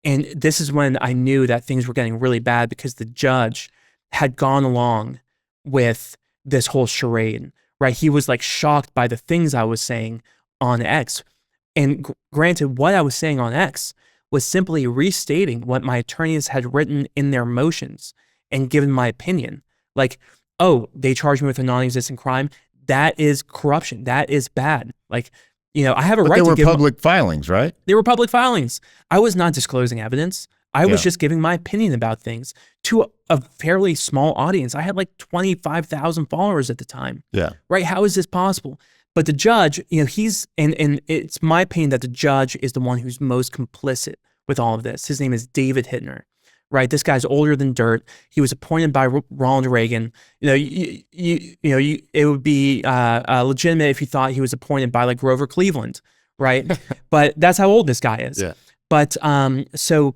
And this is when I knew that things were getting really bad because the judge had gone along with this whole charade, right? He was like shocked by the things I was saying on X. And granted, what I was saying on X was simply restating what my attorneys had written in their motions and given my opinion. Like, oh, they charged me with a non-existent crime. That is corruption. That is bad. Like, you know, I have a right to give. They were public filings, right? They were public filings. I was not disclosing evidence. I was just giving my opinion about things to a fairly small audience. I had like 25,000 followers at the time. Yeah. Right. How is this possible? But the judge, you know, and it's my opinion that the judge is the one who's most complicit with all of this. His name is David Hittner, right? This guy's older than dirt. He was appointed by Ronald Reagan. You know, it would be legitimate if you thought he was appointed by like Grover Cleveland, right? But that's how old this guy is. Yeah. But so,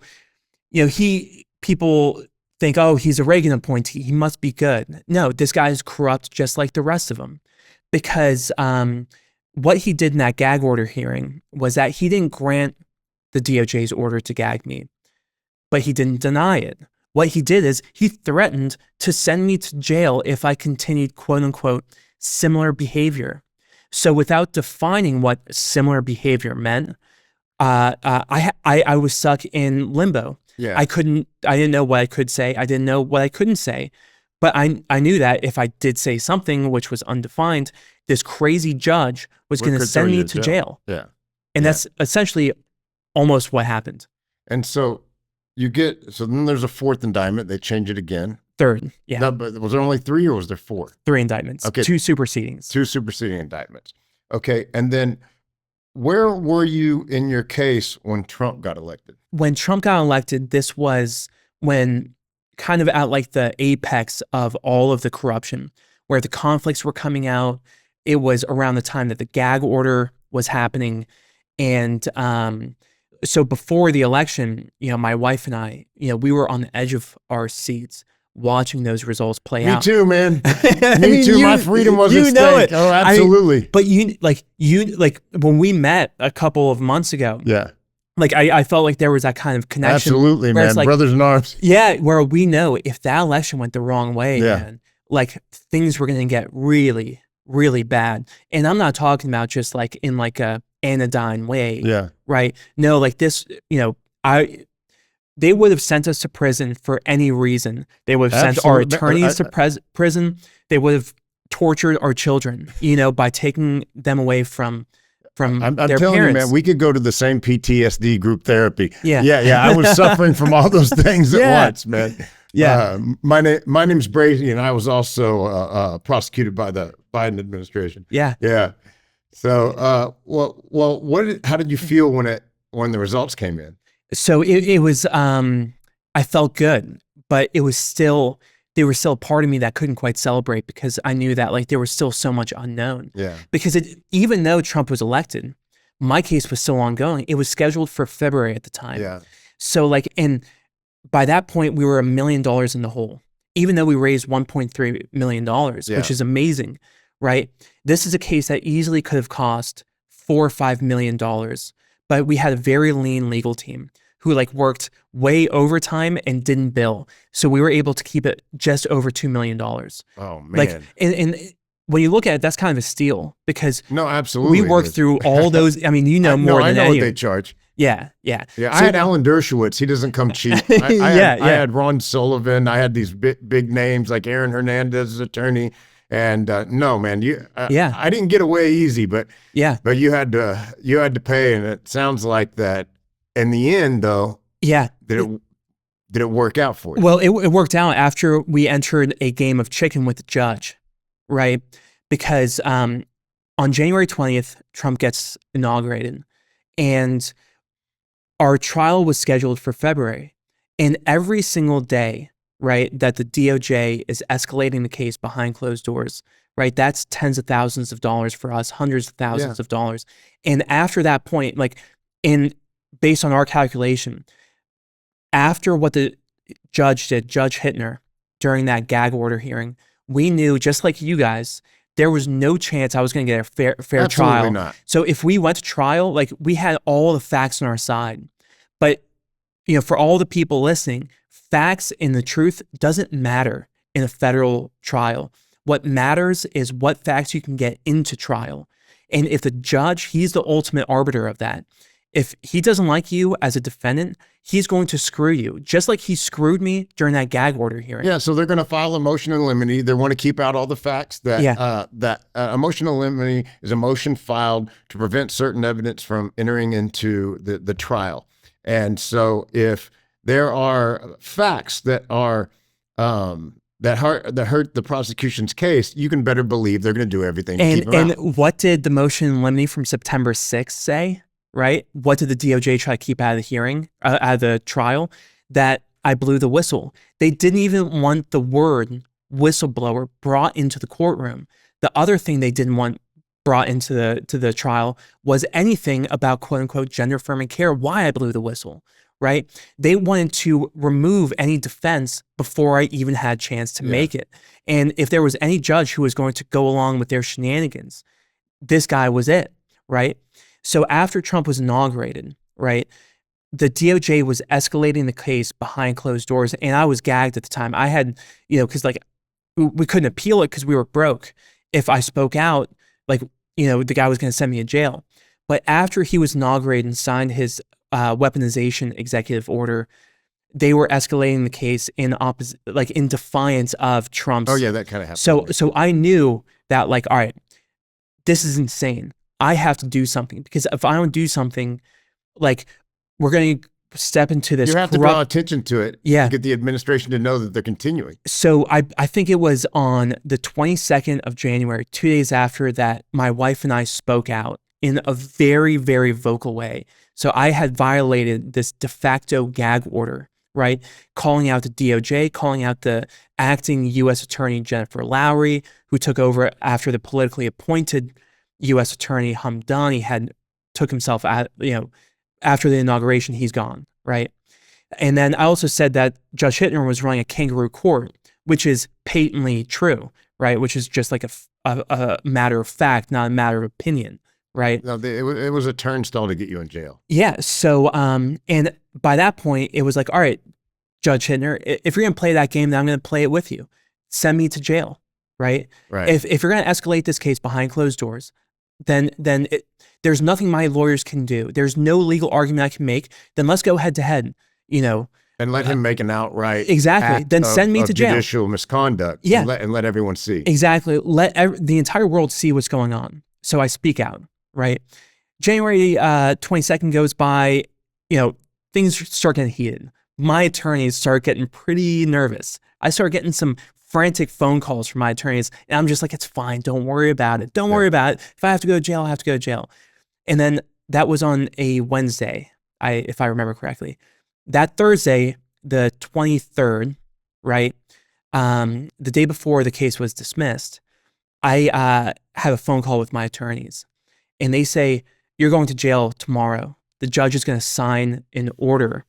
you know, people think, oh, he's a Reagan appointee. He must be good. No, this guy is corrupt just like the rest of them. Because what he did in that gag order hearing was that he didn't grant the DOJ's order to gag me, but he didn't deny it. What he did is he threatened to send me to jail if I continued quote unquote similar behavior. So without defining what similar behavior meant, I was stuck in limbo. Yeah. I didn't know what I could say. I didn't know what I couldn't say. But I knew that if I did say something which was undefined, this crazy judge was going to send me to jail. Yeah. And that's essentially almost what happened. And so then there's a fourth indictment. They change it again. Third, yeah. No, but was there only 3 or was there 4? 3 indictments. Okay. 2 supersedings. 2 superseding indictments. Okay. And then where were you in your case when Trump got elected? When Trump got elected, this was when kind of at like the apex of all of the corruption, where the conflicts were coming out. It was around the time that the gag order was happening. And so before the election, you know, my wife and I, you know, we were on the edge of our seats watching those results play out. Me too, man. Me too. My freedom was at stake. Oh, absolutely. But when we met a couple of months ago, yeah. Like I felt like there was that kind of connection. Absolutely, man. Like, brothers in arms. Yeah, where we know if that election went the wrong way, man, like things were going to get really, really bad. And I'm not talking about just like in like a anodyne way. Yeah. Right. No, like this, you know, they would have sent us to prison for any reason. They would have sent our attorneys to prison. They would have tortured our children, you know, by taking them away from I'm their telling parents. you, man, we could go to the same PTSD group therapy. Yeah. Yeah. I was suffering from all those things at once, man. Yeah. My name's Brady, and I was also prosecuted by the Biden administration. Yeah. Yeah. So, how did you feel when the results came in? So it was, I felt good, but there was still a part of me that couldn't quite celebrate because I knew that like there was still so much unknown. Yeah. Because even though Trump was elected, my case was still ongoing. It was scheduled for February at the time. Yeah. So like, and by that point we were $1 million in the hole, even though we raised $1.3 million, which is amazing. right? This is a case that easily could have cost $4 or $5 million, but we had a very lean legal team who like worked way overtime and didn't bill. So we were able to keep it just over $2 million. Oh man. Like, and when you look at it, that's kind of a steal because no, absolutely. we worked through all those. I mean, you know more than I know any. what they charge. Yeah. Yeah, So, I had Alan Dershowitz. He doesn't come cheap. I had Ron Sullivan. I had these big names like Aaron Hernandez's attorney. And no, man, I didn't get away easy, but you had to pay, and it sounds like that. In the end, though, did it work out for you? Well, it worked out after we entered a game of chicken with the judge, right? Because on January 20th, Trump gets inaugurated, and our trial was scheduled for February. And every single day, right, that the DOJ is escalating the case behind closed doors, right, that's tens of thousands of dollars for us, hundreds of thousands of dollars. And after that point, like based on our calculation, after what the judge did, Judge Hittner, during that gag order hearing, we knew, just like you guys, there was no chance I was going to get a fair Absolutely trial. Not. So if we went to trial, like we had all the facts on our side. But, you know, for all the people listening, facts and the truth doesn't matter in a federal trial. What matters is what facts you can get into trial. And if the judge, he's the ultimate arbiter of that. If he doesn't like you as a defendant, he's going to screw you, just like he screwed me during that gag order hearing. Yeah, so they're going to file a motion in limine. They want to keep out all the facts. A motion in limine is a motion filed to prevent certain evidence from entering into the trial. And so if there are facts that are that hurt the prosecution's case, you can better believe they're going to do everything to keep them out. And what did the motion in limine from September 6th say? Right? What did the DOJ try to keep out of the hearing, out of the trial? That I blew the whistle. They didn't even want the word whistleblower brought into the courtroom. The other thing they didn't want brought into the trial was anything about quote unquote gender affirming care, why I blew the whistle, right? They wanted to remove any defense before I even had a chance to make it. And if there was any judge who was going to go along with their shenanigans, this guy was it, right? So after Trump was inaugurated, right, the DOJ was escalating the case behind closed doors, and I was gagged at the time. I had, you know, because like we couldn't appeal it because we were broke. If I spoke out, like, you know, the guy was going to send me to jail. But after he was inaugurated and signed his weaponization executive order, they were escalating the case in defiance of Trump's. Oh yeah, that kind of happened. So I knew that, like, all right, this is insane. I have to do something, because if I don't do something, like, we're going to step into this. You have to draw attention to it. Yeah. To get the administration to know that they're continuing. So I think it was on the 22nd of January, 2 days after that, my wife and I spoke out in a very, very vocal way. So I had violated this de facto gag order, right? Calling out the DOJ, calling out the acting U.S. Attorney Jennifer Lowry, who took over after the politically appointed U.S. Attorney Hamdani had took himself out, you know, after the inauguration, he's gone, right? And then I also said that Judge Hittner was running a kangaroo court, which is patently true, right? Which is just like a matter of fact, not a matter of opinion, right? No, it was a turnstile to get you in jail. Yeah. So, and by that point, it was like, all right, Judge Hittner, if you're going to play that game, then I'm going to play it with you. Send me to jail, right? Right. If you're going to escalate this case behind closed doors, then there's nothing my lawyers can do. There's no legal argument I can make. Then let's go head to head, you know. And let him make an outright exactly. Then send me to jail. Judicial misconduct. Yeah. And let everyone see. Exactly. Let the entire world see what's going on. So I speak out, right? January 22nd goes by, you know, things start getting heated. My attorneys start getting pretty nervous. I start getting some frantic phone calls from my attorneys, and I'm just like, it's fine. Don't worry about it. Don't worry about it. If I have to go to jail, I have to go to jail. And then that was on a Wednesday, if I remember correctly. That Thursday, the 23rd, right, the day before the case was dismissed, I have a phone call with my attorneys, and they say, you're going to jail tomorrow. The judge is going to sign an order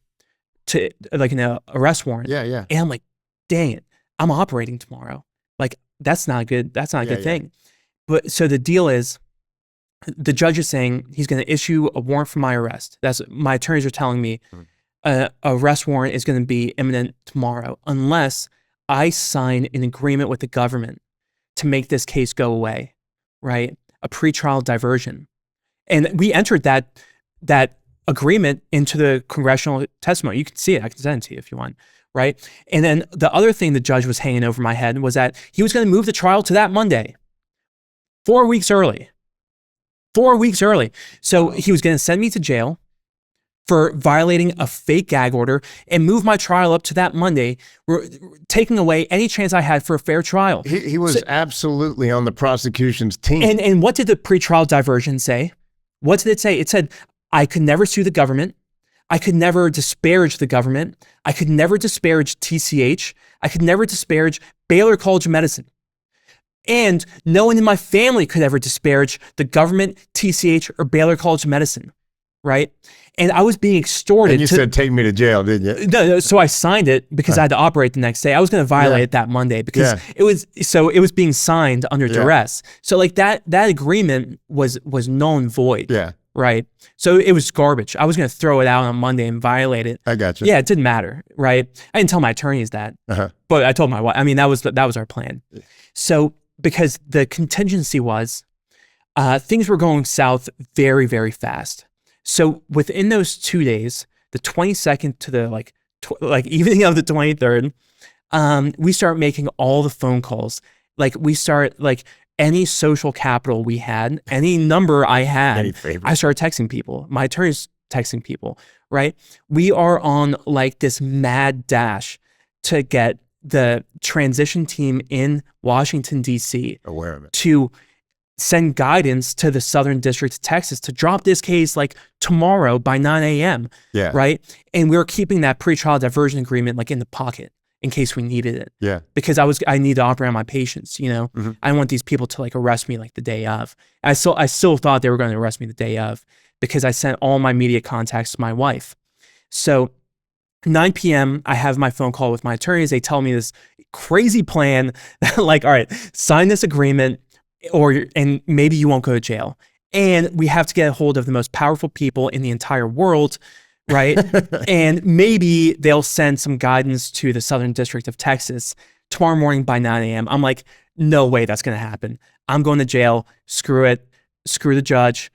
to, like, an arrest warrant. Yeah, yeah. And I'm like, dang it, I'm operating tomorrow. Like, that's not good. That's not a good thing. But so the deal is, the judge is saying he's going to issue a warrant for my arrest. That's my attorneys are telling me a arrest warrant is going to be imminent tomorrow unless I sign an agreement with the government to make this case go away, right? A pretrial diversion. And we entered that agreement into the congressional testimony. You can see it. I can send it to you if you want, right? And then the other thing the judge was hanging over my head was that he was going to move the trial to that Monday, 4 weeks early. 4 weeks early. So he was going to send me to jail for violating a fake gag order and move my trial up to that Monday, taking away any chance I had for a fair trial. He was absolutely on the prosecution's team. And what did the pretrial diversion say? What did it say? It said, I could never sue the government. I could never disparage the government. I could never disparage TCH. I could never disparage Baylor College of Medicine. And no one in my family could ever disparage the government, TCH, or Baylor College of Medicine, right? And I was being extorted. And you said, take me to jail, didn't you? No, so I signed it because I had to operate the next day. I was going to violate it that Monday because it was being signed under duress. So like that agreement was null and void. Yeah. Right. So it was garbage. I was going to throw it out on Monday and violate it. I got you. Yeah, it didn't matter. Right. I didn't tell my attorneys that, but I told my wife. I mean, that was our plan. So because the contingency was things were going south very, very fast. So within those 2 days, the 22nd to the evening of the 23rd, we start making all the phone calls. Like we start any social capital we had, any number I had, I started texting people. My attorney's texting people, right? We are on like this mad dash to get the transition team in Washington, D.C. aware of it, to send guidance to the Southern District of Texas to drop this case like tomorrow by 9 a.m. Yeah. Right. And we were keeping that pretrial diversion agreement like in the pocket in case we needed it. Yeah. Because I need to operate on my patients, you know. I didn't want these people to like arrest me like the day of. I still thought they were going to arrest me the day of because I sent all my media contacts to my wife. So 9 p.m. I have my phone call with my attorneys. They tell me this crazy plan, like, all right, sign this agreement and maybe you won't go to jail. And we have to get a hold of the most powerful people in the entire world, right? And maybe they'll send some guidance to the Southern District of Texas tomorrow morning by 9 a.m. I'm like, no way that's going to happen. I'm going to jail. Screw it. Screw the judge.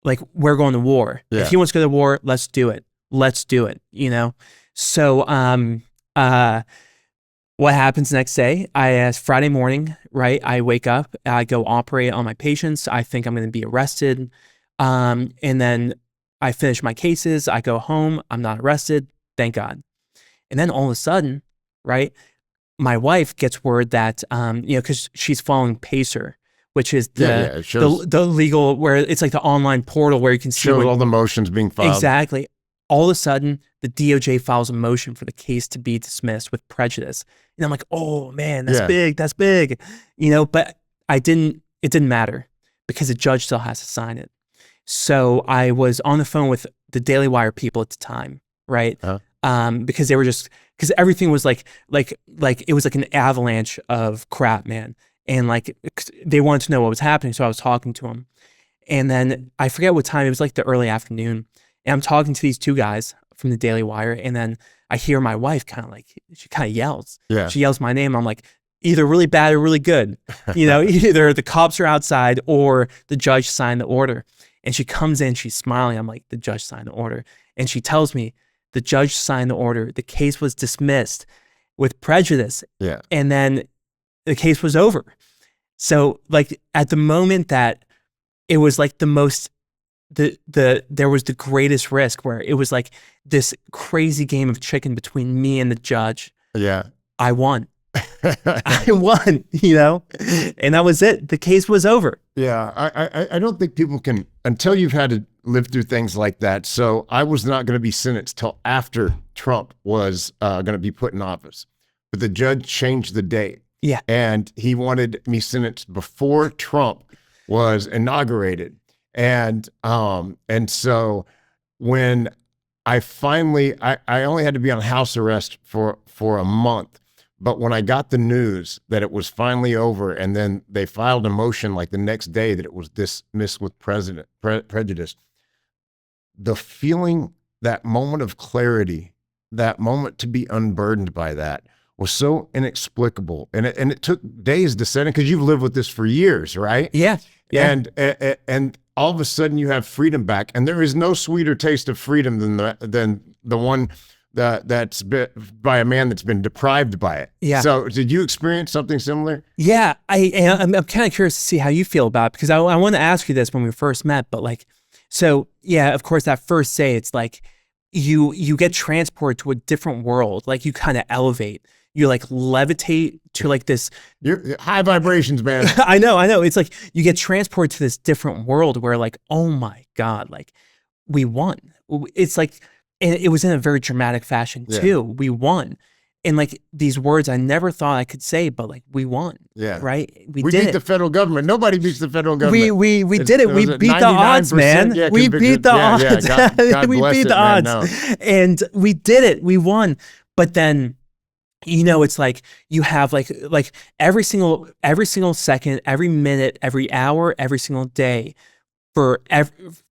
Like, we're going to war. Yeah. If he wants to go to war, let's do it. Let's do it, you know? So what happens next day? Friday morning, right? I wake up, I go operate on my patients. I think I'm going to be arrested. And then I finish my cases. I go home. I'm not arrested. Thank God. And then all of a sudden, right? My wife gets word that, because she's following PACER, which is the legal, where it's like the online portal where you can see all the motions being filed. Exactly. All of a sudden, the DOJ files a motion for the case to be dismissed with prejudice. And I'm like, oh man, that's big, you know, but it didn't matter because the judge still has to sign it. So I was on the phone with the Daily Wire people at the time, right? Because they were because everything was like it was like an avalanche of crap, man. And like, they wanted to know what was happening. So I was talking to them. And then I forget what time, it was like the early afternoon. And I'm talking to these two guys from the Daily Wire, and then I hear my wife she kind of yells. Yeah. She yells my name. I'm like, either really bad or really good. You know, either the cops are outside or the judge signed the order. And she comes in, she's smiling. I'm like, the judge signed the order. And she tells me, the judge signed the order. The case was dismissed with prejudice. Yeah. And then the case was over. So like at the moment that it was like the most, there was the greatest risk where it was like this crazy game of chicken between me and the judge. Yeah. I won. I won, you know, and that was it. The case was over. Yeah. I don't think people can, until you've had to live through things like that. So I was not going to be sentenced till after Trump was going to be put in office, but the judge changed the date. Yeah. And he wanted me sentenced before Trump was inaugurated. And so when I finally, I only had to be on house arrest for a month, But when I got the news that it was finally over, and then they filed a motion like the next day that it was dismissed with prejudice, the feeling, that moment of clarity, that moment to be unburdened by that was so inexplicable. And it took days to set in, because you've lived with this for years, right? Yeah. Yeah. And all of a sudden you have freedom back, and there is no sweeter taste of freedom than the one that's by a man that's been deprived by it. Yeah. So did you experience something similar? Yeah. I'm kind of curious to see how you feel about it, because I want to ask you this when we first met, but like, so yeah, of course, that first day, it's like you get transported to a different world. Like you kind of elevate, you like levitate to like this. You're high vibrations, man. I know. It's like you get transported to this different world where like, oh my God, like we won. It's like, and it was in a very dramatic fashion too. We won. And like these words I never thought I could say, but like we won. Yeah. Right? We did beat the federal government. Nobody beats the federal government. We did it. We beat the odds, man. We beat the odds. We beat the odds. And we did it. We won. But then, you know, it's like you have like every single second, every minute, every hour, every single day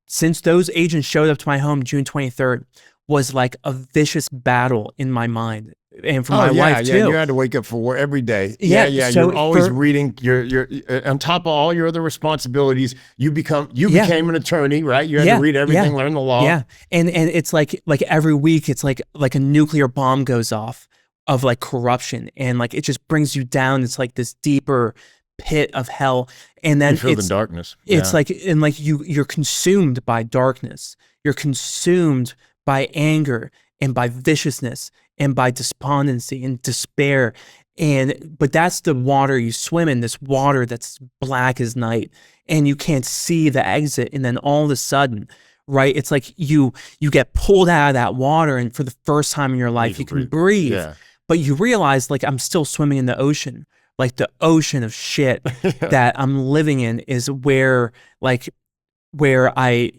since those agents showed up to my home June 23rd was like a vicious battle in my mind. And for my wife too. You had to wake up for work every day. Yeah. So you're always reading. You're on top of all your other responsibilities. You became an attorney, right? You had to read everything, learn the law. Yeah, and it's like every week, it's like a nuclear bomb goes off of like corruption, and like it just brings you down. It's like this deeper pit of hell, and then you feel the darkness. It's like, and like you're consumed by darkness. You're consumed by anger and by viciousness and by despondency and despair. But that's the water you swim in, this water that's black as night, and you can't see the exit. And then all of a sudden, right, it's like you get pulled out of that water, and for the first time in your life, you can breathe. Yeah. But you realize like I'm still swimming in the ocean. Like the ocean of shit that I'm living in is where I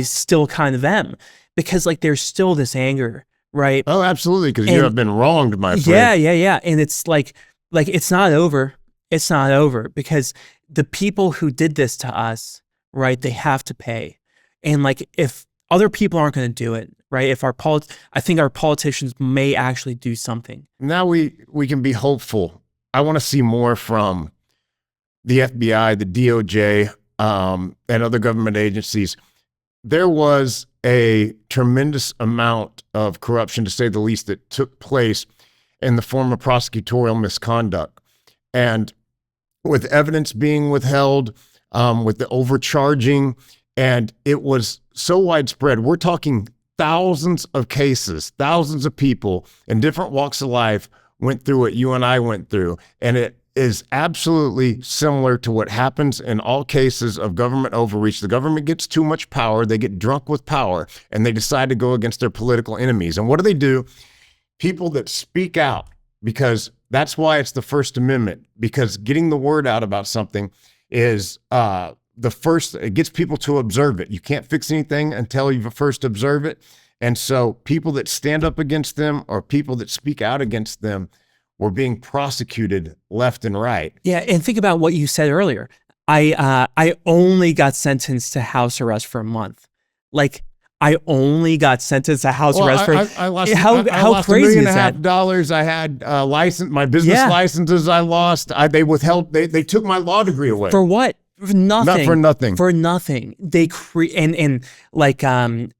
still kind of am, because like there's still this anger, right? Oh, absolutely, because you have been wronged, my friend. Yeah. And it's like it's not over. It's not over, because the people who did this to us, right, they have to pay. And like if other people aren't going to do it, right? I think our politicians may actually do something. Now we can be hopeful. I want to see more from the FBI, the DOJ, and other government agencies. There was a tremendous amount of corruption, to say the least, that took place in the form of prosecutorial misconduct. And with evidence being withheld, with the overcharging, and it was so widespread. We're talking thousands of cases, thousands of people in different walks of life went through what you and I went through. And it is absolutely similar to what happens in all cases of government overreach. The government gets too much power, they get drunk with power, and they decide to go against their political enemies. And what do? People that speak out, because that's why it's the First Amendment, because getting the word out about something is it gets people to observe it. You can't fix anything until you first observe it. And so people that stand up against them, or people that speak out against them, were being prosecuted left and right. Yeah, and think about what you said earlier. I only got sentenced to house arrest for a month. Like, I only got sentenced to house arrest for I lost how crazy is that? $1.5 million. I had my business licenses I lost. They withheld, they took my law degree away. For what? For nothing. Not for nothing. For nothing. They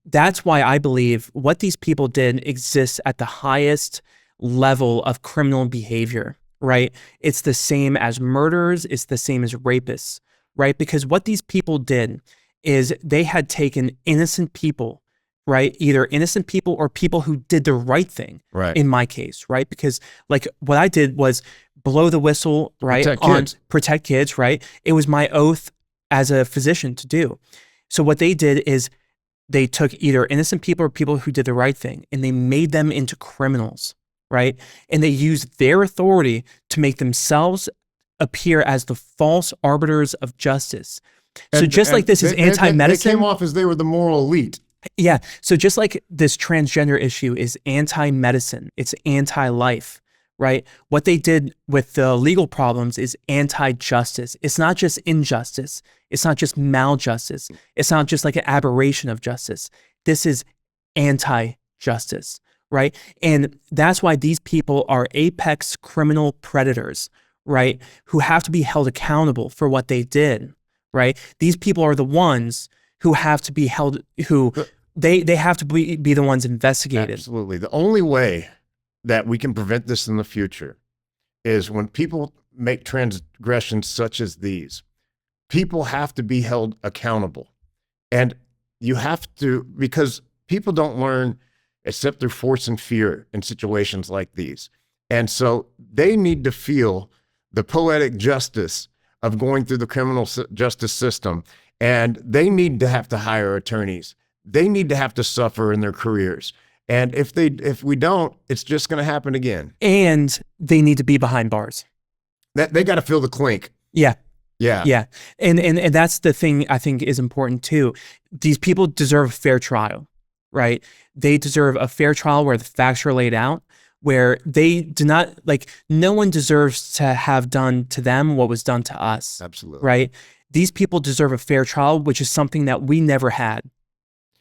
that's why I believe what these people did exists at the highest level of criminal behavior, right? It's the same as murderers. It's the same as rapists, right? Because what these people did is they had taken innocent people, right? Either innocent people or people who did the right thing, right? In my case, right? Because like what I did was blow the whistle, right? Protect kids, right? It was my oath as a physician to do. So what they did is they took either innocent people or people who did the right thing, and they made them into criminals, right? And they used their authority to make themselves appear as the false arbiters of justice. So just like this is anti-medicine. They came off as they were the moral elite. Yeah. So just like this transgender issue is anti-medicine, it's anti-life, right? What they did with the legal problems is anti-justice. It's not just injustice. It's not just maljustice. It's not just like an aberration of justice. This is anti-justice, right? And that's why these people are apex criminal predators, right? Who have to be held accountable for what they did, right? These people are the ones who have to be held, who they have to be the ones investigated. Absolutely. The only way that we can prevent this in the future is when people make transgressions such as these, people have to be held accountable. And you have to, because people don't learn except through force and fear in situations like these. And so they need to feel the poetic justice of going through the criminal justice system. And they need to have to hire attorneys. They need to have to suffer in their careers. And if we don't, it's just going to happen again. And they need to be behind bars. That they got to feel the clink. Yeah. Yeah. Yeah. And that's the thing I think is important too. These people deserve a fair trial, right? They deserve a fair trial where the facts are laid out, where they do not, like, no one deserves to have done to them what was done to us. Absolutely. Right? These people deserve a fair trial, which is something that we never had,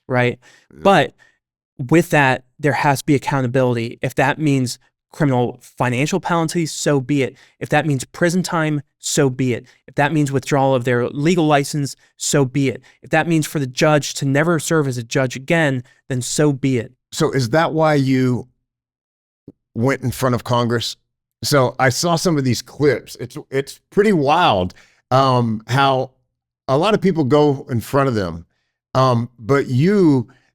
right? Yeah. But with that, there has to be accountability. If that means criminal financial penalties, so be it. If that means prison time, so be it. If that means withdrawal of their legal license, so be it. If that means for the judge to never serve as a judge again, then so be it. So is that why you went in front of Congress? So I saw some of these clips. It's pretty wild how a lot of people go in front of them. But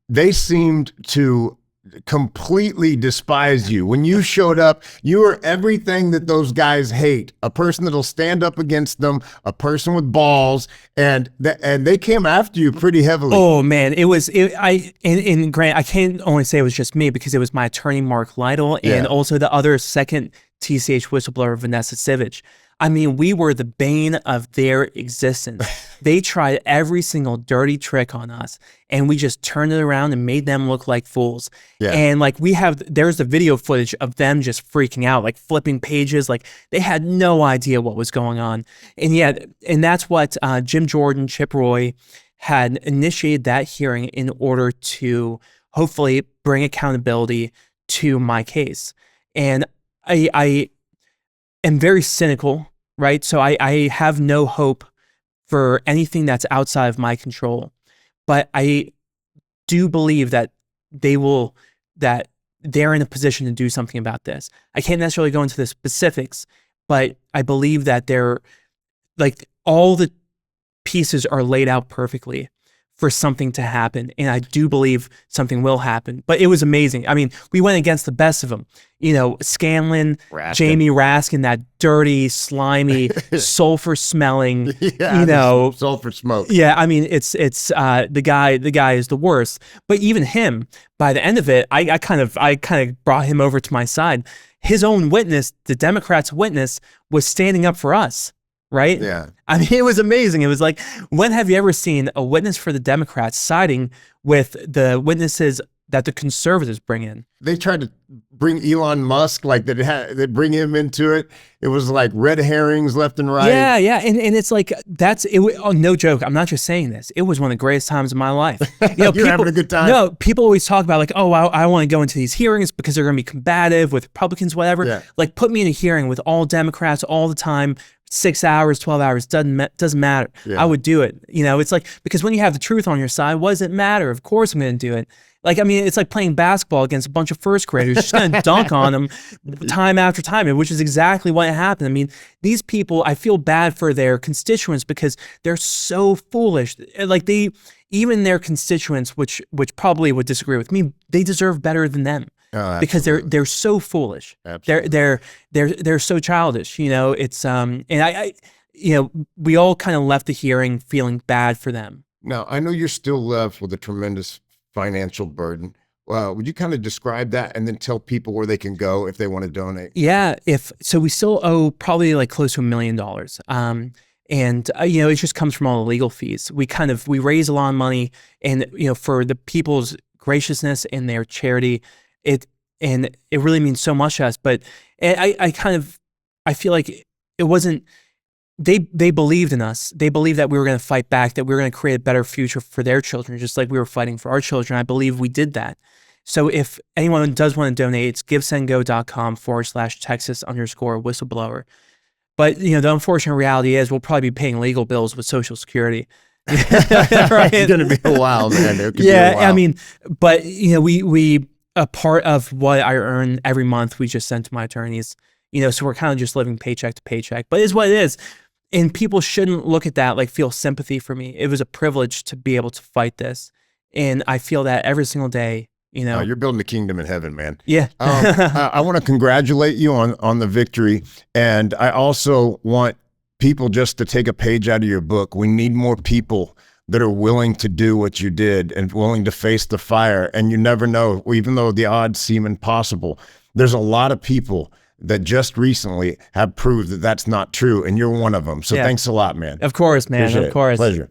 they seemed to completely despise you. When you showed up, you were everything that those guys hate. A person that'll stand up against them, a person with balls, and they came after you pretty heavily. Oh man, and Grant, I can't only say it was just me because it was my attorney, Mark Lytle, and also the other second TCH whistleblower, Vanessa Sivich. I mean, we were the bane of their existence. They tried every single dirty trick on us, and we just turned it around and made them look like fools. Yeah. And like there's the video footage of them just freaking out, like flipping pages, like they had no idea what was going on. And that's what Jim Jordan, Chip Roy had initiated that hearing in order to hopefully bring accountability to my case. And I am very cynical, right? So I have no hope for anything that's outside of my control. But I do believe that they're in a position to do something about this. I can't necessarily go into the specifics, but I believe that all the pieces are laid out perfectly for something to happen. And I do believe something will happen. But it was amazing. I mean, we went against the best of them. You know, Scanlon, Jamie Raskin, that dirty, slimy, sulfur-smelling, sulfur smoke. Yeah, I mean, it's the guy is the worst. But even him, by the end of it, I kind of brought him over to my side. His own witness, the Democrats' witness, was standing up for us. Right? Yeah. I mean, it was amazing. It was like, when have you ever seen a witness for the Democrats siding with the witnesses that the conservatives bring in? They tried to bring Elon Musk, like they bring him into it. It was like red herrings left and right. Yeah, yeah. And it's like, no joke. I'm not just saying this. It was one of the greatest times of my life. You're having a good time. No, people always talk about like, oh, I want to go into these hearings because they're going to be combative with Republicans, whatever. Yeah. Like, put me in a hearing with all Democrats all the time. 6 hours, 12 hours, doesn't matter. Yeah. I would do it. It's like, because when you have the truth on your side, what does it matter? Of course I'm going to do it. Like, I mean, it's like playing basketball against a bunch of first graders, just going to dunk on them time after time, which is exactly what happened. I mean, these people, I feel bad for their constituents because they're so foolish. Like, even their constituents, which probably would disagree with me, they deserve better than them. Oh, because they're so foolish. Absolutely. They're so childish. It's and I we all kind of left the hearing feeling bad for them. Now, I know you're still left with a tremendous financial burden. Would you kind of describe that and then tell people where they can go if they want to donate? Yeah, so we still owe probably like close to $1 million. And it just comes from all the legal fees. We raise a lot of money, and for the people's graciousness and their charity, and it really means so much to us. But I feel like it wasn't. They believed in us. They believed that we were going to fight back, that we were going to create a better future for their children, just like we were fighting for our children. I believe we did that. So if anyone does want to donate, it's givesendgo.com/Texas_whistleblower. But the unfortunate reality is we'll probably be paying legal bills with Social Security. Right? It's going to be a while, man. It could be a while. I mean, but we a part of what I earn every month we just send to my attorneys. So we're kind of just living paycheck to paycheck. But it's what it is. And people shouldn't look at that like feel sympathy for me. It was a privilege to be able to fight this. And I feel that every single day, you're building the kingdom in heaven, man. Yeah. I want to congratulate you on the victory. And I also want people just to take a page out of your book. We need more people that are willing to do what you did and willing to face the fire. And you never know, even though the odds seem impossible, there's a lot of people that just recently have proved that that's not true, and you're one of them. So thanks a lot, man. Of course, man. Appreciate of course. Pleasure.